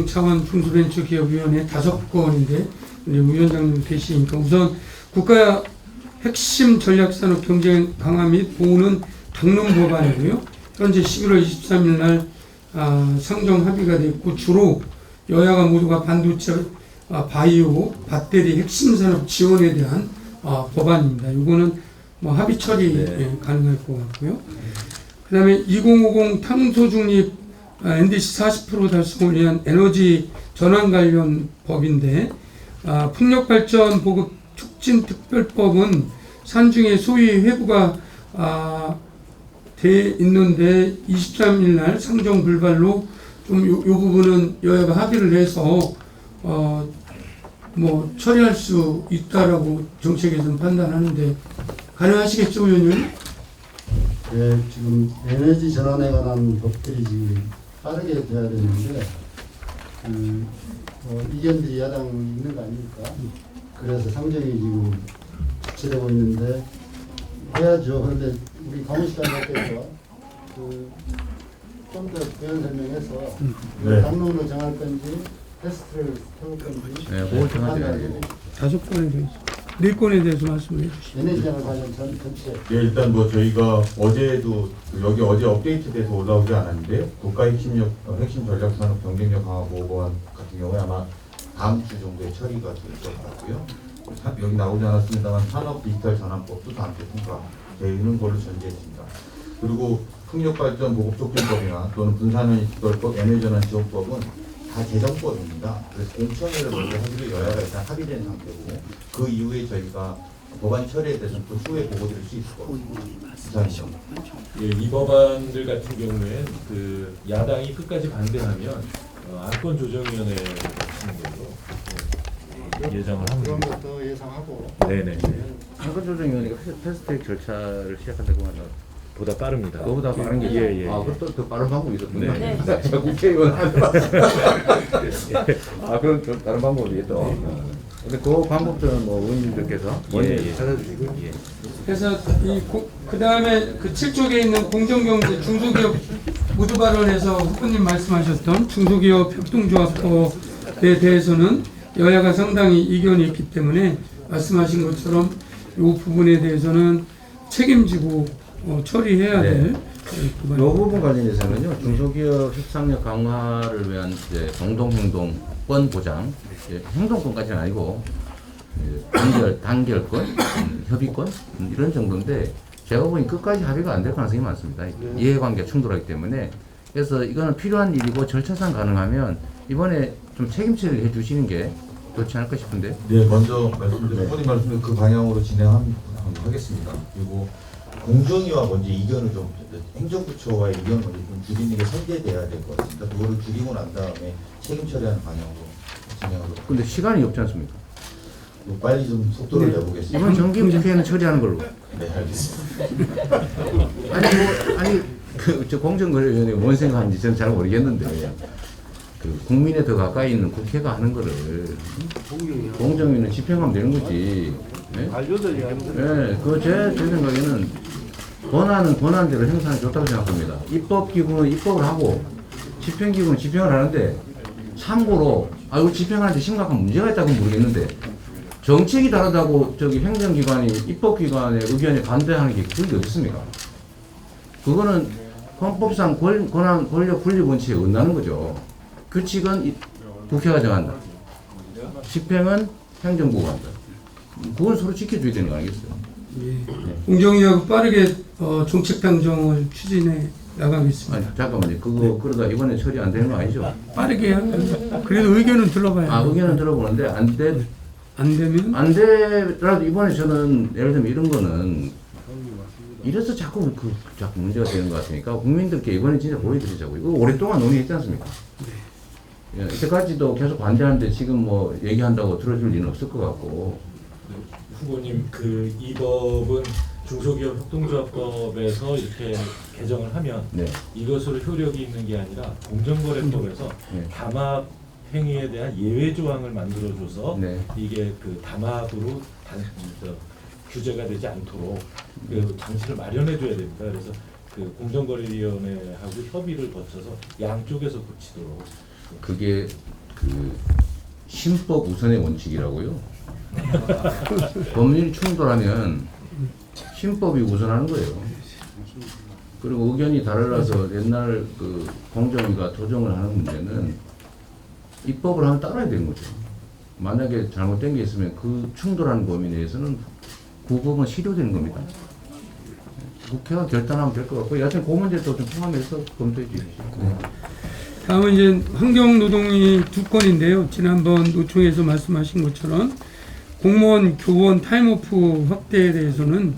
Speaker 4: 차원 중소벤처기업위원회 5건인데 위원장님 계시니까 우선 국가 핵심 전략산업 경쟁 강화 및 보호는 당론 법안이고요. 현재 11월 23일 날 상정 합의가 됐고 주로 여야가 모두가 반도체, 바이오, 배터리 핵심 산업 지원에 대한 법안입니다. 이거는 뭐 합의 처리 가능할 것 같고요. 그다음에 2050 탄소 중립 NDC 40% 달성을 위한 에너지 전환 관련 법인데 풍력 발전 보급 촉진 특별법은 산중에 소위 회부가 돼 있는데 23일 날 상정 불발로 좀 요 부분은 여야가 합의를 해서 뭐 처리할 수 있다라고 정책에서는 판단하는데 가능하시겠죠, 의원님?
Speaker 7: 네, 지금 에너지 전환에 관한 법들이 지금 빠르게 돼야 되는데 이견들이 야당 있는 거 아닙니까? 그래서 상정이 지금 주체되고 있는데 해야죠. 그런데 우리 강훈시장님께서 좀 더 부연 설명해서 당론으로 정할 건지 테스트를 켜볼 건지
Speaker 3: 그걸 정하셔야 돼요.
Speaker 4: 5건에 대해서 4건에 대해서 말씀해 주시죠.
Speaker 7: 에너지장을 관련 전체
Speaker 11: 예, 일단 뭐 저희가 어제도 여기 어제 업데이트돼서 올라오지 않았는데요. 국가 핵심 전략산업 경쟁력 강화 보고안 같은 경우에 아마 다음 주 정도에 처리가 될 것 같고요. 여기 나오지 않았습니다만 산업 디지털 전환법도 다음 주에 통과되는 걸로 전제했습니다. 그리고 풍력발전 보급촉진법이나 또는 분산시설법, 에너지전환 지원법은 다 재정법입니다. 그래서 공청회를 먼저 하기로 여야가 일단 합의된 상태고 그 이후에 저희가 법안 처리에 대해서는 또 추후에 보고 드릴 수 있을 겁니다. 이상이죠.
Speaker 2: 예, 이 법안들 같은 경우에 그 야당이 끝까지 반대하면 안건조정위원회에 거치는 걸로 예정을
Speaker 7: 그런
Speaker 2: 합니다.
Speaker 7: 것도 예상하고
Speaker 2: 네네.
Speaker 3: 안건조정위원회가 패스트트랙 절차를 시작한다고 하죠.
Speaker 2: 보다 빠릅니다.
Speaker 3: 그거보다 빠른 게
Speaker 2: 예, 예.
Speaker 3: 아, 그것도 더 빠른 방법이 있었군요.
Speaker 10: 네.
Speaker 3: 제가 국회의원 하면서 아, 그럼 좀 다른 방법이 또. 근데 그 방법들은 뭐 의원님들께서
Speaker 2: 예.
Speaker 3: 찾아주시고요.
Speaker 2: 예.
Speaker 4: 그래서 그 다음에 그 7쪽에 있는 공정경제 중소기업 모두 발언에서 후보님 말씀하셨던 중소기업 협동조합법에 대해서는 여야가 상당히 이견이 있기 때문에 말씀하신 것처럼 이 부분에 대해서는 책임지고 처리해야 될
Speaker 3: 이 부분 관련해서는요, 중소기업 협상력 강화를 위한 이제 공동행동권 보장, 이제 행동권까지는 아니고 단결권, 협의권 이런 정도인데 제가 보니 끝까지 합의가 안 될 가능성이 많습니다. 이해관계가 충돌하기 때문에. 그래서 이거는 필요한 일이고 절차상 가능하면 이번에 좀 책임 처리를 해주시는 게 좋지 않을까 싶은데.
Speaker 11: 네, 먼저 말씀드린 후보님 말씀드린 그 방향으로 진행하겠습니다. 그리고 공정위와 먼저 이견을 좀 행정부처와의 이견을 먼저 좀 줄이는 게 설계돼야 될 것 같습니다. 그거를 줄이고 난 다음에 책임 처리하는 방향으로 진행하도록.
Speaker 3: 근데 시간이 없지 않습니까?
Speaker 11: 빨리 좀 속도를 내보겠습니다.
Speaker 3: 이번 정기국회는 처리하는 걸로.
Speaker 11: 네, 알겠습니다.
Speaker 3: 아니 저 공정거래위원회가 뭔 생각하는지 저는 잘 모르겠는데 그 국민에 더 가까이 있는 국회가 하는 거를 공정위는 집행하면 되는 거지. 네? 네, 제 생각에는 권한은 권한대로 행사하는 게 좋다고 생각합니다. 입법기구는 입법을 하고 집행기구는 집행을 하는데 참고로 이거 집행하는데 심각한 문제가 있다고 모르겠는데 정책이 다르다고 저기 행정기관이 입법기관의 의견에 반대하는 게 그게 어디 있습니까? 그거는 헌법상 권력 분리 원칙에 어긋나는 거죠. 규칙은 국회가 정한다. 집행은 행정부가 한다. 그건 서로 지켜줘야 되는 거 아니겠어요?
Speaker 4: 공정위하고 빠르게 정책 당정을 추진해 나가겠습니다.
Speaker 3: 아니, 잠깐만요. 그러다 이번에 처리 안 되는 거 아니죠?
Speaker 4: 빠르게 하면 그래도 의견은 들어봐야 돼요.
Speaker 3: 의견은 들어보는데 안
Speaker 4: 되면
Speaker 3: 안 되더라도 이번에 저는 예를 들면 이런 거는 이래서 자꾸 자꾸 문제가 되는 것 같으니까 국민들께 이번에 진짜 보여드리자고. 이거 오랫동안 논의했지 않습니까? 예, 이때까지도 계속 반대하는데 지금 뭐 얘기한다고 들어줄 리는 없을 것 같고.
Speaker 2: 후보님 이 법은 중소기업 협동조합법에서 이렇게 개정을 하면 이것으로 효력이 있는 게 아니라 공정거래법에서 담합 행위에 대한 예외 조항을 만들어줘서 이게 그 담합으로 규제가 되지 않도록 그 장치를 마련해줘야 됩니다. 그래서 그 공정거래위원회하고 협의를 거쳐서 양쪽에서 고치도록.
Speaker 3: 그게 그 신법 우선의 원칙이라고요. 법률이 충돌하면 신법이 우선하는 거예요. 그리고 의견이 달라서 옛날 그 공정위가 조정을 하는 문제는 입법을 하면 따라야 되는 거죠. 만약에 잘못된 게 있으면 그 충돌하는 범위 내에서는 그 법은 실효되는 겁니다. 국회가 결단하면 될 것 같고 여하튼 그 문제도 좀 포함해서 검토해 주십시오.
Speaker 4: 다음은 이제 환경노동위 두 건인데요. 지난번 노총에서 말씀하신 것처럼 공무원 교원 타임오프 확대에 대해서는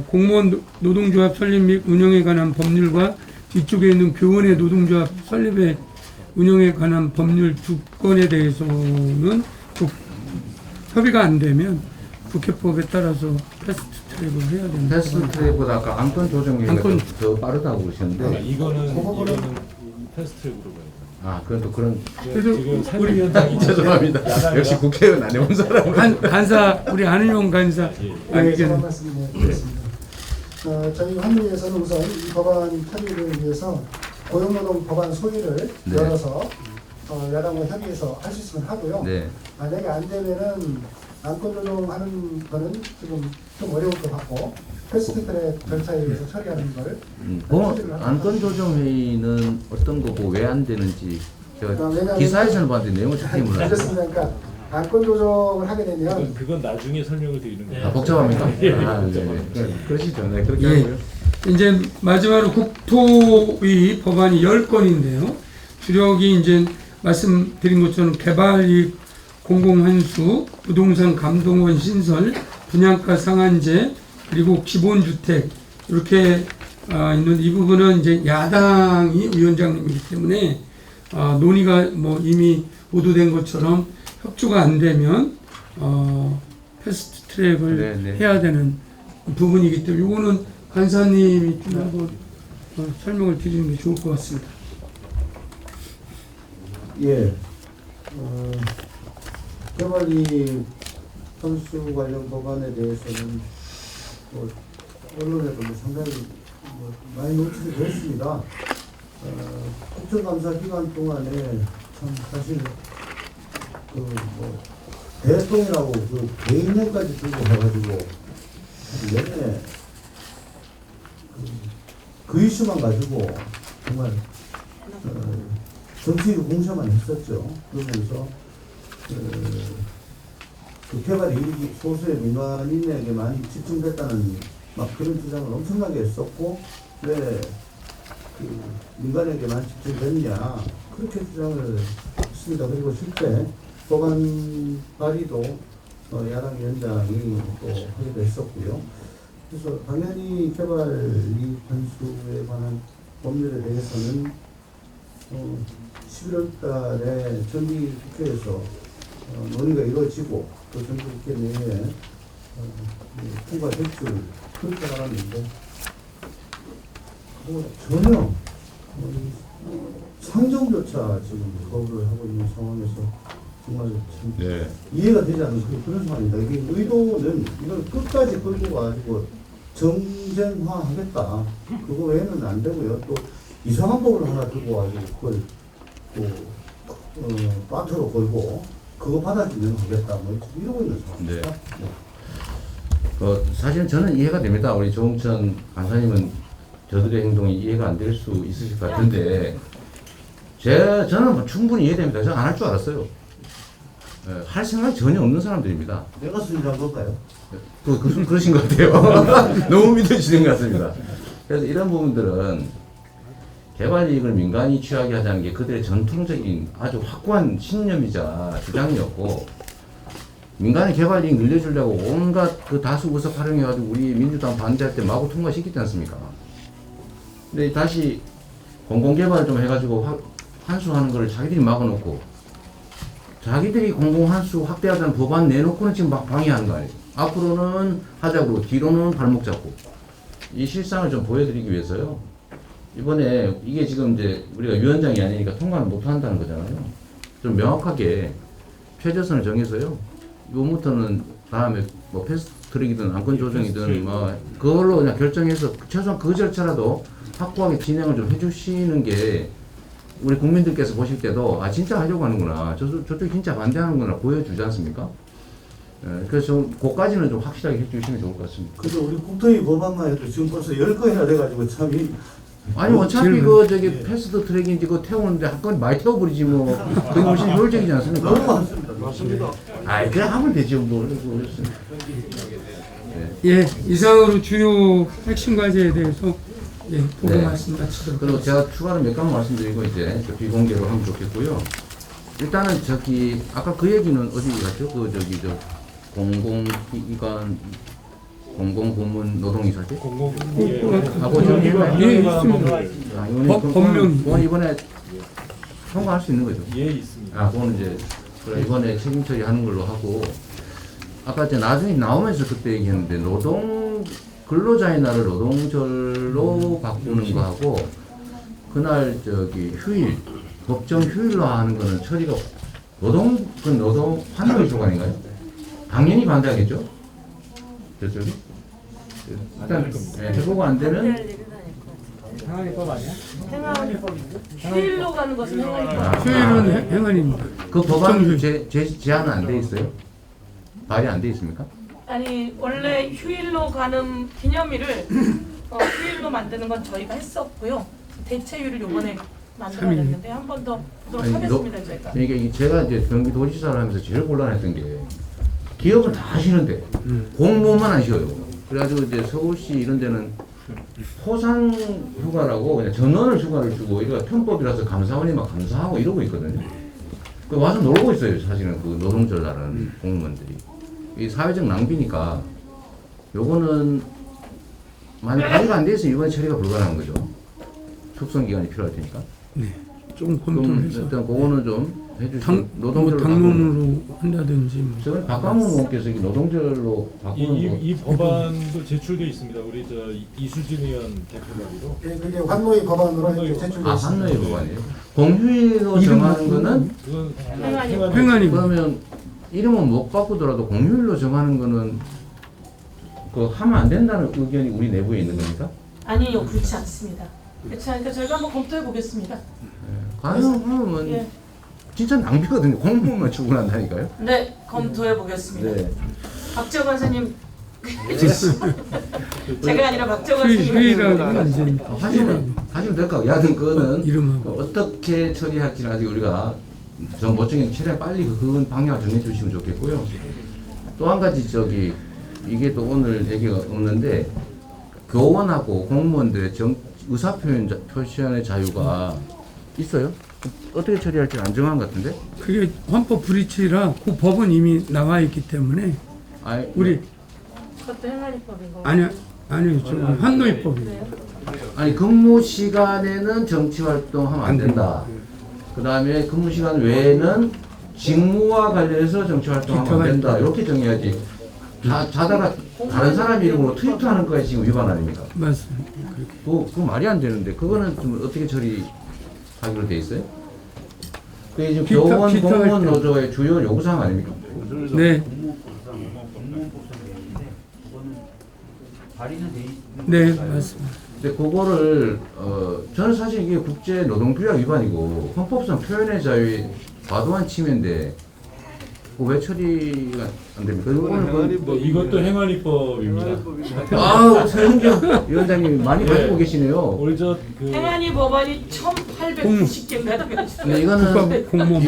Speaker 4: 공무원 노동조합 설립 및 운영에 관한 법률과 이쪽에 있는 교원의 노동조합 설립에 운영에 관한 법률 두 건에 대해서는 협의가 안 되면 국회법에 따라서 패스트트랙을 해야 됩니다.
Speaker 3: 패스트트랙보다 아까 안건 조정이 더 빠르다고 그러셨는데
Speaker 2: 이거는 패스트트랙으로 가요.
Speaker 3: 그건 또 그런.
Speaker 2: 지금 산위위원장이
Speaker 3: 죄송합니다. 역시 국회의원 안 해본 사람.
Speaker 4: 간사 우리 안은용 간사.
Speaker 7: 한 말씀 드리겠습니다. 저희 한국에서는 우선 이 법안 처리를 위해서 고용노동 법안 소위를 열어서 야당과 협의해서 할 수 있으면 하고요. 만약에 안 되면은 안건 조정하는 거는 지금 좀 어려울 것 같고 패스트트랙 절차에 의해서 처리하는 거를
Speaker 3: 안건 조정 회의는 어떤 거고 왜 안 되는지 제가 기사에서는 봤는데 내용을 자세히 몰라요.
Speaker 7: 그렇습니다. 그러니까 안건 조정을 하게 되면
Speaker 2: 그건 나중에 설명을 드리는 거예요.
Speaker 3: 복잡합니까? 그러시죠. 네, 그렇게 하고요.
Speaker 4: 이제 마지막으로 국토위 법안이 10건인데요. 주력이 이제 말씀드린 것처럼 개발이익 공공환수, 부동산 감독원 신설, 분양가 상한제, 그리고 기본주택 이렇게 있는 이 부분은 이제 야당이 위원장님이기 때문에 논의가 뭐 이미 보도된 것처럼 협조가 안 되면 패스트트랙을 해야 되는 부분이기 때문에 이거는 간사님이 좀 한번 설명을 드리는 게 좋을 것 같습니다.
Speaker 12: 예. 개발이 선수 관련 법안에 대해서는 언론에도 상당히 많이 노출이 됐습니다. 국정감사 기간 동안에 참 사실 대통이라고 개인명까지 들고 해가지고 내년에 그 이슈만 가지고 정말 정치적 공세만 했었죠. 그러면서 그 개발이 소수의 민간인에게만 집중됐다는 막 그런 주장을 엄청나게 했었고, 왜 민간에게만 집중됐냐 그렇게 주장을 했습니다. 그리고 실제 법안 발의도 야당 위원장이 또 하기도 했었고요. 그래서 당연히 개발 이익 환수에 관한 법률에 대해서는 11월 달에 정기국회에서 논의가 이루어지고 또 정기국회 내에 통과될 줄 그렇게 알았는데 전혀 상정조차 지금 거부를 하고 있는 상황에서 정말 참
Speaker 3: 네.
Speaker 12: 이해가 되지 않는 그런 상황입니다. 이게 의도는 이걸 끝까지 끌고 가지고 정쟁화하겠다. 그거 외에는 안 되고요. 또 이상한 법을 하나 들고 와가지고 그걸 또 빠트로 걸고 그거 받아주면 하겠다. 뭐 이러고 있는 상황입니다.
Speaker 3: 네. 사실은 저는 이해가 됩니다. 우리 조홍천 간사님은 저들의 행동이 이해가 안 될 수 있으실 것 같은데 저는 뭐 충분히 이해됩니다. 저는 안 할 줄 알았어요. 할 생각이 전혀 없는 사람들입니다.
Speaker 12: 내가 수준한 걸까요?
Speaker 3: 그러신 것 같아요. 너무 믿어지는 것 같습니다. 그래서 이런 부분들은 개발 이익을 민간이 취하게 하자는 게 그들의 전통적인 아주 확고한 신념이자 주장이었고, 민간의 개발 이익 늘려주려고 온갖 그 다수 의석 활용해가지고 우리 민주당 반대할 때 마구 통과시켰지 않습니까? 근데 다시 공공개발을 좀 해가지고 환수하는 걸 자기들이 막아놓고, 자기들이 공공환수 확대하자는 법안 내놓고는 지금 막 방해하는 거 아니에요. 앞으로는 하자고 뒤로는 발목 잡고. 이 실상을 좀 보여드리기 위해서요. 이번에 이게 지금 이제 우리가 위원장이 아니니까 통과를 못 한다는 거잖아요. 좀 명확하게 최저선을 정해서요. 이거부터는 다음에 뭐 패스트트랙이든 안건 조정이든 뭐 그걸로 그냥 결정해서 최소한 그 절차라도 확고하게 진행을 좀 해주시는 게 우리 국민들께서 보실 때도 아 진짜 하려고 하는구나, 저쪽 진짜 반대하는구나 보여주지 않습니까? 그래서 좀 그까지는 좀 확실하게 해주시면 좋을 것 같습니다.
Speaker 12: 근데 우리 국토위 법안만 해도 지금 벌써 10건이나 돼가지고 참
Speaker 3: 아니 어차피 그 저기 패스트 트랙인지 그거 태우는데 한 건 많이 태워버리지 뭐. 그게 훨씬 효율적이지 않습니까?
Speaker 12: 너무 많습니다. 맞습니다.
Speaker 3: 아이 그냥 하면 되지 뭐.
Speaker 4: 예, 이상으로 주요 핵심 과제에 대해서 보고
Speaker 3: 네.
Speaker 4: 말씀 마치도록
Speaker 3: 그리고 제가 추가로 몇 가지 말씀드리고 이제 비공개로 하면 좋겠고요. 일단은 저기 아까 그 얘기는 어디 갔죠? 그 저기 저 공공기관 공공부문 노동이사제? 하고 정리했나요?
Speaker 4: 예, 있습니다. 법령
Speaker 3: 이번에 통과할 수 있는 거죠?
Speaker 2: 예, 있습니다.
Speaker 3: 아, 그거는 이제 그래, 이번에 책임 처리하는 걸로 하고, 아까 이제 나중에 나오면서 그때 얘기했는데 노동 근로자의 날을 노동절로 바꾸는 거하고 그날 저기 휴일 법정 휴일로 하는 거는 처리가 노동 환경 조건인가요? 당연히 반대하겠죠? 저쪽이? 일단 해보고 안 되면
Speaker 5: 행안위법 아니야?
Speaker 10: 휴일로 가는 것은 행안위법.
Speaker 4: 휴일은 행안입니다.
Speaker 3: 그 법안 제한은 안 돼 있어요? 발의 안 돼 있습니까?
Speaker 10: 아니 원래 휴일로 가는 기념일을 휴일로 만드는 건 저희가 했었고요. 대체휴일을 이번에 만들어냈는데 한 번 더 보도록 하겠습니다. 저희가.
Speaker 3: 이게 제가 이제 경기도지사를 하면서 제일 곤란했던 게 기업은 다 쉬는데 공무원만 안 쉬어요. 그래가지고 이제 서울시 이런 데는 포상 휴가라고 그냥 전원을 휴가를 주고 이거 편법이라서 감사원이 막 감사하고 이러고 있거든요. 그 와서 놀고 있어요. 사실은 그 노동절 날은 공무원들이. 이 사회적 낭비니까 요거는 만약 발의가 안 돼 있으면 이번 처리가 불가능한 거죠. 숙성 기간이 필요할 테니까.
Speaker 4: 네, 좀 검토해서
Speaker 3: 일단 그거는 좀 해주시고
Speaker 4: 뭐
Speaker 3: 노동절로
Speaker 4: 당론으로 한다든지 뭐.
Speaker 3: 저는 박광훈 의원께서 이 노동절로 바꾸는 거.
Speaker 2: 이 법안도 제출돼 있습니다. 우리 저 이수진 의원 대표가지고.
Speaker 7: 예, 그게 환노위 법안으로 이렇게 제출되어
Speaker 3: 아,
Speaker 7: 있습니다.
Speaker 3: 한노예 법안이에요. 공휴일로 정하는 거는
Speaker 2: 그건
Speaker 4: 횡안이
Speaker 3: 그러면 이름은 못 바꾸더라도 공휴일로 정하는 거는 그 하면 안 된다는 의견이 우리 내부에 있는 겁니까?
Speaker 10: 아니요, 그렇지 않습니다. 그렇지 않으니까 저희가 한번 검토해 보겠습니다.
Speaker 3: 가능하면
Speaker 10: 예.
Speaker 3: 진짜 낭비거든요. 공무원만 출근한다니까요.
Speaker 10: 네, 검토해 보겠습니다.
Speaker 3: 네.
Speaker 10: 박정환 선생님, 제가 아니라 박정환 선생님.
Speaker 4: 회의라고 이제
Speaker 3: 하시면 될 것 같아요. 하여튼 그거는
Speaker 4: 이름하고.
Speaker 3: 어떻게 처리할지는 아직 우리가 못 정해 최대한 빨리 그 방향을 정해 주시면 좋겠고요. 또 한 가지 이게 또 오늘 얘기가 없는데 교원하고 공무원들의 의사표현의 자유가 있어요? 어떻게 처리할지 안 정한 것 같은데?
Speaker 4: 그게 헌법 불이치라 그 법은 이미 나와 있기 때문에
Speaker 3: 아니,
Speaker 4: 우리
Speaker 10: 그것도 행안위법인 거.
Speaker 4: 아니요 지금 환노위법이에요.
Speaker 3: 아니 근무 시간에는 정치 활동하면 안 된다. 그 다음에 근무 시간 외에는 직무와 관련해서 정치 활동하면 안 된다. 이렇게 정해야지. 자다가 다른 사람 이름으로 트위터하는 거에 지금 위반 아닙니까?
Speaker 4: 맞습니다.
Speaker 3: 그거 말이 안 되는데 그거는 좀 어떻게 처리하기로 돼 있어요? 그게 지금 교원 공무원 노조의 주요 요구사항 아닙니까?
Speaker 4: 네. 네, 맞습니다.
Speaker 3: 근데 그거를 저는 사실 이게 국제 노동규약 위반이고 헌법상 표현의 자유의 과도한 침해인데 왜 처리가 안 됩니까?
Speaker 2: 이것도 행안위법입니다.
Speaker 3: 아우 최은경 위원장님 많이 가지고 계시네요.
Speaker 2: 우리
Speaker 10: 행안위 법안이 1,890개인가
Speaker 3: 근데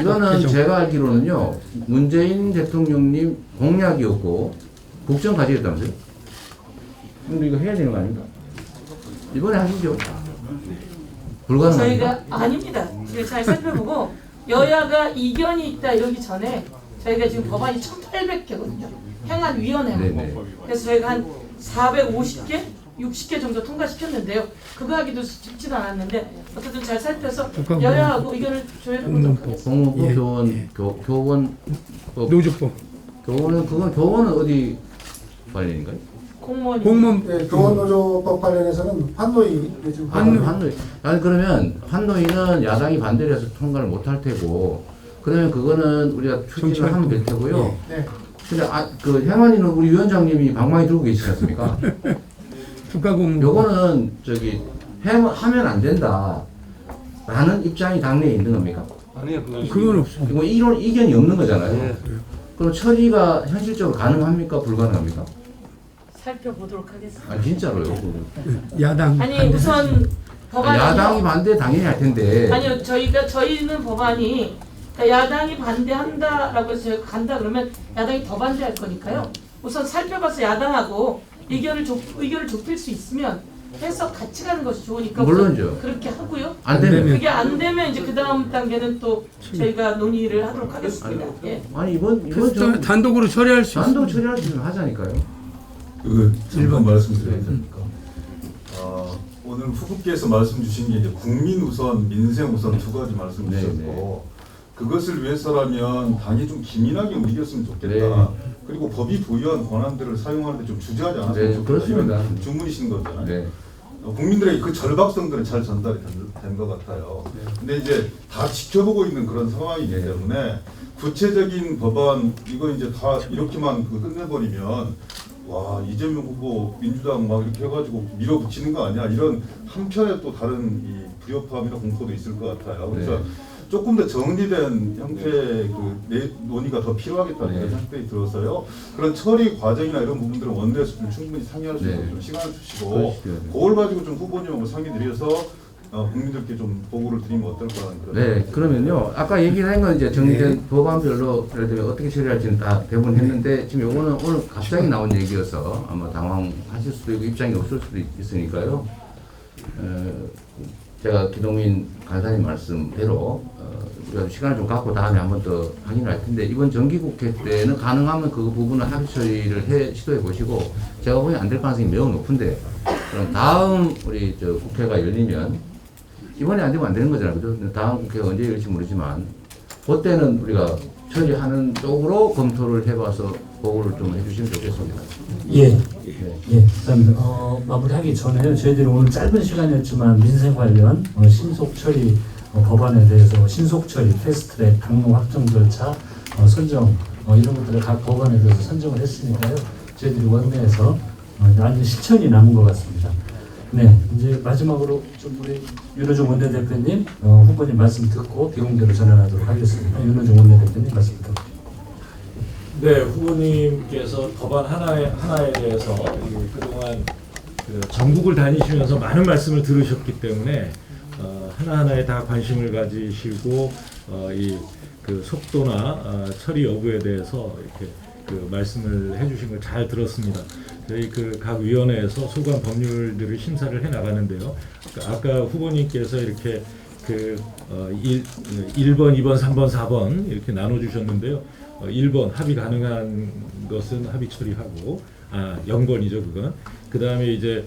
Speaker 3: 이거는 제가 알기로는요 문재인 대통령님 공약이었고 국정 과제였다면서요? 근데 이거 해야 되는 거 아닙니까? 이번에 하시죠. 불가능합니다.
Speaker 10: 저희가 아닙니다. 저희가 잘 살펴보고 여야가 이견이 있다 이러기 전에 저희가 지금 법안이 1,800개거든요. 행안위원회만.
Speaker 3: 네네.
Speaker 10: 그래서 저희가 한 450개, 60개 정도 통과시켰는데요. 그거 하기도 쉽지는 않았는데 어쨌든 잘 살펴서 여야하고 의견을 조율해보도록 하겠습니다.
Speaker 3: 공무부 교원
Speaker 4: 노조법.
Speaker 3: 교원은 어디 관련인가요?
Speaker 10: 공무원.
Speaker 7: 네, 교원노조법 관련해서는 환노위 지금
Speaker 3: 환노위. 아니 그러면 환노위는 야당이 반대를 해서 통과를 못할 테고 그러면 그거는 우리가 추진을 하면 될 테고요.
Speaker 7: 네.
Speaker 3: 근데 그 행안위는 우리 위원장님이 방망이 들고 계시지 않습니까?
Speaker 4: 국가공무원.
Speaker 3: 요거는 하면 안 된다. 라는 입장이 당내에 있는 겁니까?
Speaker 4: 아니요, 그건 없습니다.
Speaker 3: 이거 이런 이견이 없는 거잖아요. 그럼 처리가 현실적으로 가능합니까? 불가능합니까?
Speaker 10: 살펴보도록 하겠습니다.
Speaker 3: 아 진짜로요?
Speaker 4: 야당.
Speaker 10: 아니 우선 법안이
Speaker 3: 야당이 반대 당연히 할 텐데.
Speaker 10: 아니요, 저희는 법안이 야당이 반대한다라고 해서 저희가 간다 그러면 야당이 더 반대할 거니까요. 우선 살펴봐서 야당하고 의견을 좁힐 수 있으면 해서 같이 가는 것이 좋으니까
Speaker 3: 물론이죠.
Speaker 10: 그렇게 하고요.
Speaker 3: 안 되면
Speaker 10: 그게 안 되면 이제 그 다음 단계는 또 저희가 논의를 하도록 하겠습니다. 예.
Speaker 3: 아니 이번
Speaker 4: 좀 단독으로 처리할 수 있습니다.
Speaker 3: 단독 처리할 수 있으면 하자니까요.
Speaker 9: 잠깐 말씀드려도 됩니까? 오늘 후보께서 말씀 주신 게 이제 국민 우선, 민생 우선 두 가지 말씀 주셨고 그것을 위해서라면 당이 좀 기민하게 움직였으면 좋겠다.
Speaker 3: 네.
Speaker 9: 그리고 법이 부여한 권한들을 사용하는데 좀 주저하지 않았으면 좋겠다.
Speaker 3: 그렇습니다.
Speaker 9: 이런 주문이신 거잖아요.
Speaker 3: 네.
Speaker 9: 국민들에게 그 절박성들은 잘 전달이 된 것 같아요. 근데 이제 다 지켜보고 있는 그런 상황이기 때문에 구체적인 법안 이거 이제 다 이렇게만 끝내버리면 와 이재명 후보 민주당 막 이렇게 해가지고 밀어붙이는 거 아니야 이런 한편에 또 다른 이 불협화음이나 공포도 있을 것 같아요. 그래서 조금 더 정리된 형태의 그 논의가 더 필요하겠다는 이런 생각이 들어서요. 그런 처리 과정이나 이런 부분들은 원내에서 좀 충분히 상의할 수 있도록 좀 시간을 주시고 그걸 가지고 좀 후보님하고 상의드려서 국민들께 좀 보고를 드리면 어떨까라는 그런.
Speaker 3: 네, 그러면요. 아까 얘기를 한 건 이제 정리된 법안별로 예를 들면 어떻게 처리할지는 다 대부분 했는데 지금 요거는 오늘 갑자기 나온 얘기여서 아마 당황하실 수도 있고 입장이 없을 수도 있으니까요. 제가 기동민 간사님 말씀대로 우리가 시간을 좀 갖고 다음에 한 번 더 확인을 할 텐데 이번 정기국회 때는 가능하면 그 부분을 합의 처리를 시도해 보시고 제가 보기엔 안 될 가능성이 매우 높은데 그럼 다음 우리 국회가 열리면 이번에 안 되면 안 되는 거잖아요. 그죠? 다음 국회가 언제 열릴지 모르지만 그때는 우리가 처리하는 쪽으로 검토를 해봐서 보고를 좀 해주시면 좋겠습니다.
Speaker 1: 예. 예. 그다음 마무리하기 전에 저희들이 오늘 짧은 시간이었지만 민생 관련 신속 처리 법안에 대해서 신속 처리, 패스트트랙, 당론 확정 절차, 선정 이런 것들을 각 법안에 대해서 선정을 했으니까요. 저희들이 원내에서 완전 실천이 남은 것 같습니다. 네, 이제 마지막으로 좀 우리 윤호중 원내대표님 후보님 말씀 듣고 비공개로 전환하도록 하겠습니다. 윤호중 원내대표님 말씀 듣고.
Speaker 2: 네, 후보님께서 법안 하나에 대해서 그동안 전국을 다니시면서 많은 말씀을 들으셨기 때문에 하나하나에 다 관심을 가지시고 이 속도나 처리 여부에 대해서 이렇게 말씀을 해주신 걸 잘 들었습니다. 저희 각 위원회에서 소관 법률들을 심사를 해 나가는데요. 아까 후보님께서 이렇게 1번, 2번, 3번, 4번 이렇게 나눠주셨는데요. 1번 합의 가능한 것은 합의 처리하고 0번이죠 그건. 그 다음에 이제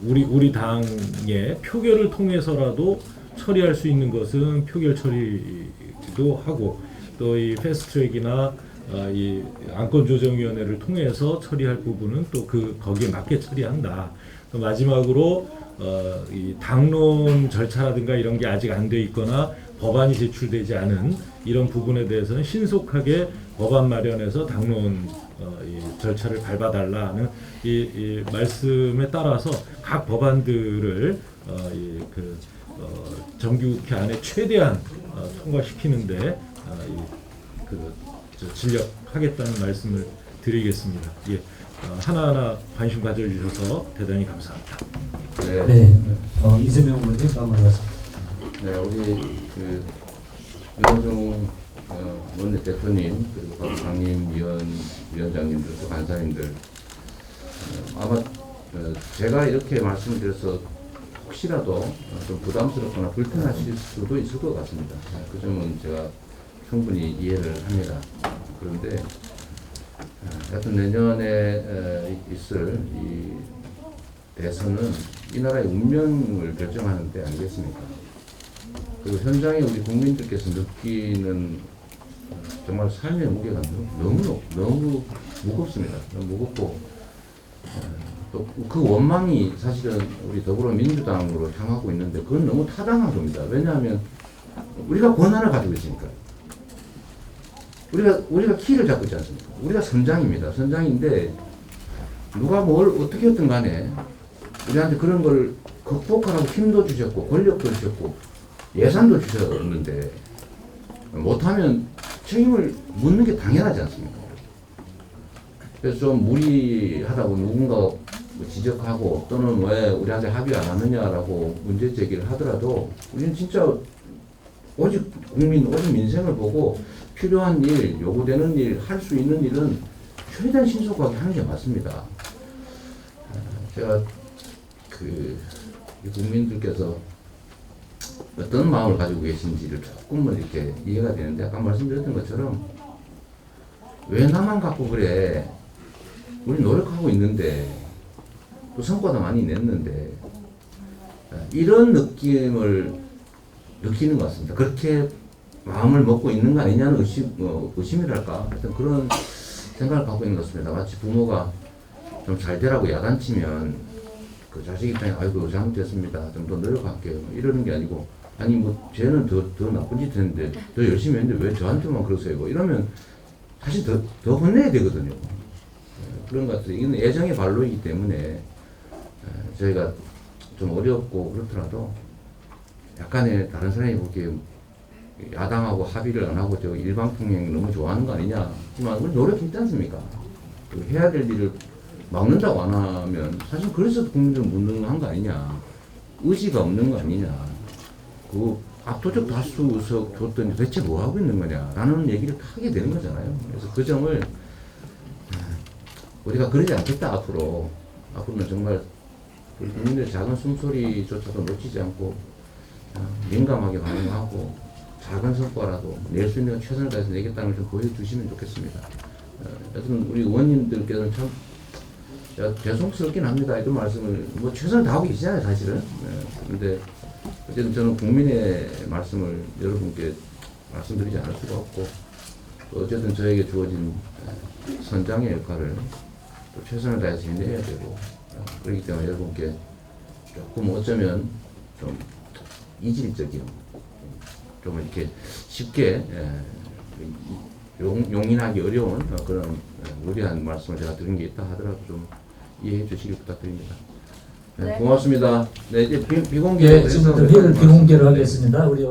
Speaker 2: 우리 당의 표결을 통해서라도 처리할 수 있는 것은 표결 처리도 하고 또 이 패스트트랙이나 이 안건조정위원회를 통해서 처리할 부분은 또 거기에 맞게 처리한다. 또 마지막으로 이 당론 절차라든가 이런 게 아직 안 돼 있거나 법안이 제출되지 않은 이런 부분에 대해서는 신속하게 법안 마련해서 당론 이 절차를 밟아달라는 이 말씀에 따라서 각 법안들을 정기국회 안에 최대한 통과시키는데 진력하겠다는 말씀을 드리겠습니다. 예, 하나하나 관심 가져주셔서 대단히 감사합니다.
Speaker 1: 네, 이재명 의원님 마무리하세요.
Speaker 3: 네, 우리 윤호중 원내대표님 그리고 각 상임위원장님들 또 간사님들 아마 제가 이렇게 말씀을 드려서 혹시라도 좀 부담스럽거나 불편하실 수도 있을 것 같습니다. 그 점은 제가 충분히 이해를 합니다. 그런데 하여튼 내년에 있을 이 대선은 이 나라의 운명을 결정하는 데 아니겠습니까? 그리고 현장에 우리 국민들께서 느끼는 정말 삶의 무게가 너무 무겁습니다. 너무 무겁고 또 그 원망이 사실은 우리 더불어민주당으로 향하고 있는데 그건 너무 타당한 겁니다. 왜냐하면 우리가 권한을 가지고 있으니까. 우리가 키를 잡고 있지 않습니까? 우리가 선장입니다. 선장인데 누가 뭘 어떻게 했든 간에 우리한테 그런 걸 극복하라고 힘도 주셨고 권력도 주셨고 예산도 주셨는데 못하면 책임을 묻는 게 당연하지 않습니까? 그래서 좀 무리하다고 누군가 지적하고 또는 왜 우리한테 합의 안 하느냐라고 문제 제기를 하더라도 우리는 진짜 오직 민생을 보고 필요한 일, 요구되는 일, 할 수 있는 일은 최대한 신속하게 하는 게 맞습니다. 제가 국민들께서 어떤 마음을 가지고 계신지를 조금은 이렇게 이해가 되는데 아까 말씀드렸던 것처럼 왜 나만 갖고 그래? 우리 노력하고 있는데 또 성과도 많이 냈는데 이런 느낌을 느끼는 것 같습니다. 그렇게 마음을 먹고 있는 거 아니냐는 의심이랄까 하여튼 그런 생각을 갖고 있는 것 같습니다. 마치 부모가 좀 잘 되라고 야단치면 그 자식 입장에 아이고 잘못됐습니다. 좀 더 노력할게요. 이러는 게 아니고 아니 뭐 쟤는 더 나쁜 짓 했는데 더 열심히 했는데 왜 저한테만 그러세요? 이러면 사실 더 혼내야 되거든요. 그런 것 같아요. 이건 애정의 발로이기 때문에 저희가 좀 어렵고 그렇더라도 약간의 다른 사람이 보기에 야당하고 합의를 안 하고 저 일방통행 너무 좋아하는 거 아니냐. 하지만 우리 노력했지 않습니까? 해야 될 일을 막는다고 안 하면 사실 그래서 국민들 무능한 거 아니냐. 의지가 없는 거 아니냐. 그 압도적 다수 의석 줬더니 대체 뭐 하고 있는 거냐라는 얘기를 하게 되는 거잖아요. 그래서 그 점을 우리가 그러지 않겠다 앞으로는 정말 우리 국민들의 작은 숨소리조차도 놓치지 않고 민감하게 반응하고 작은 성과라도 낼 수 있는 최선을 다해서 내겠다는 걸 좀 보여주시면 좋겠습니다. 여튼 우리 의원님들께서는 참 제가 죄송스럽긴 합니다. 이런 말씀을 뭐 최선을 다하고 계시잖아요, 사실은. 그런데 어쨌든 저는 국민의 말씀을 여러분께 말씀드리지 않을 수가 없고, 또 어쨌든 저에게 주어진 선장의 역할을 또 최선을 다해서 해내야 되고, 그렇기 때문에 여러분께 조금 어쩌면 좀 이질적인, 좀 이렇게 쉽게 용인하기 어려운 그런 무리한 말씀을 제가 드린 게 있다 하더라도 좀 이해해 주시기 부탁드립니다. 네, 고맙습니다. 네, 이제 비공개로
Speaker 1: 예, 지금부터 회의를 비공개로 하겠습니다. 우리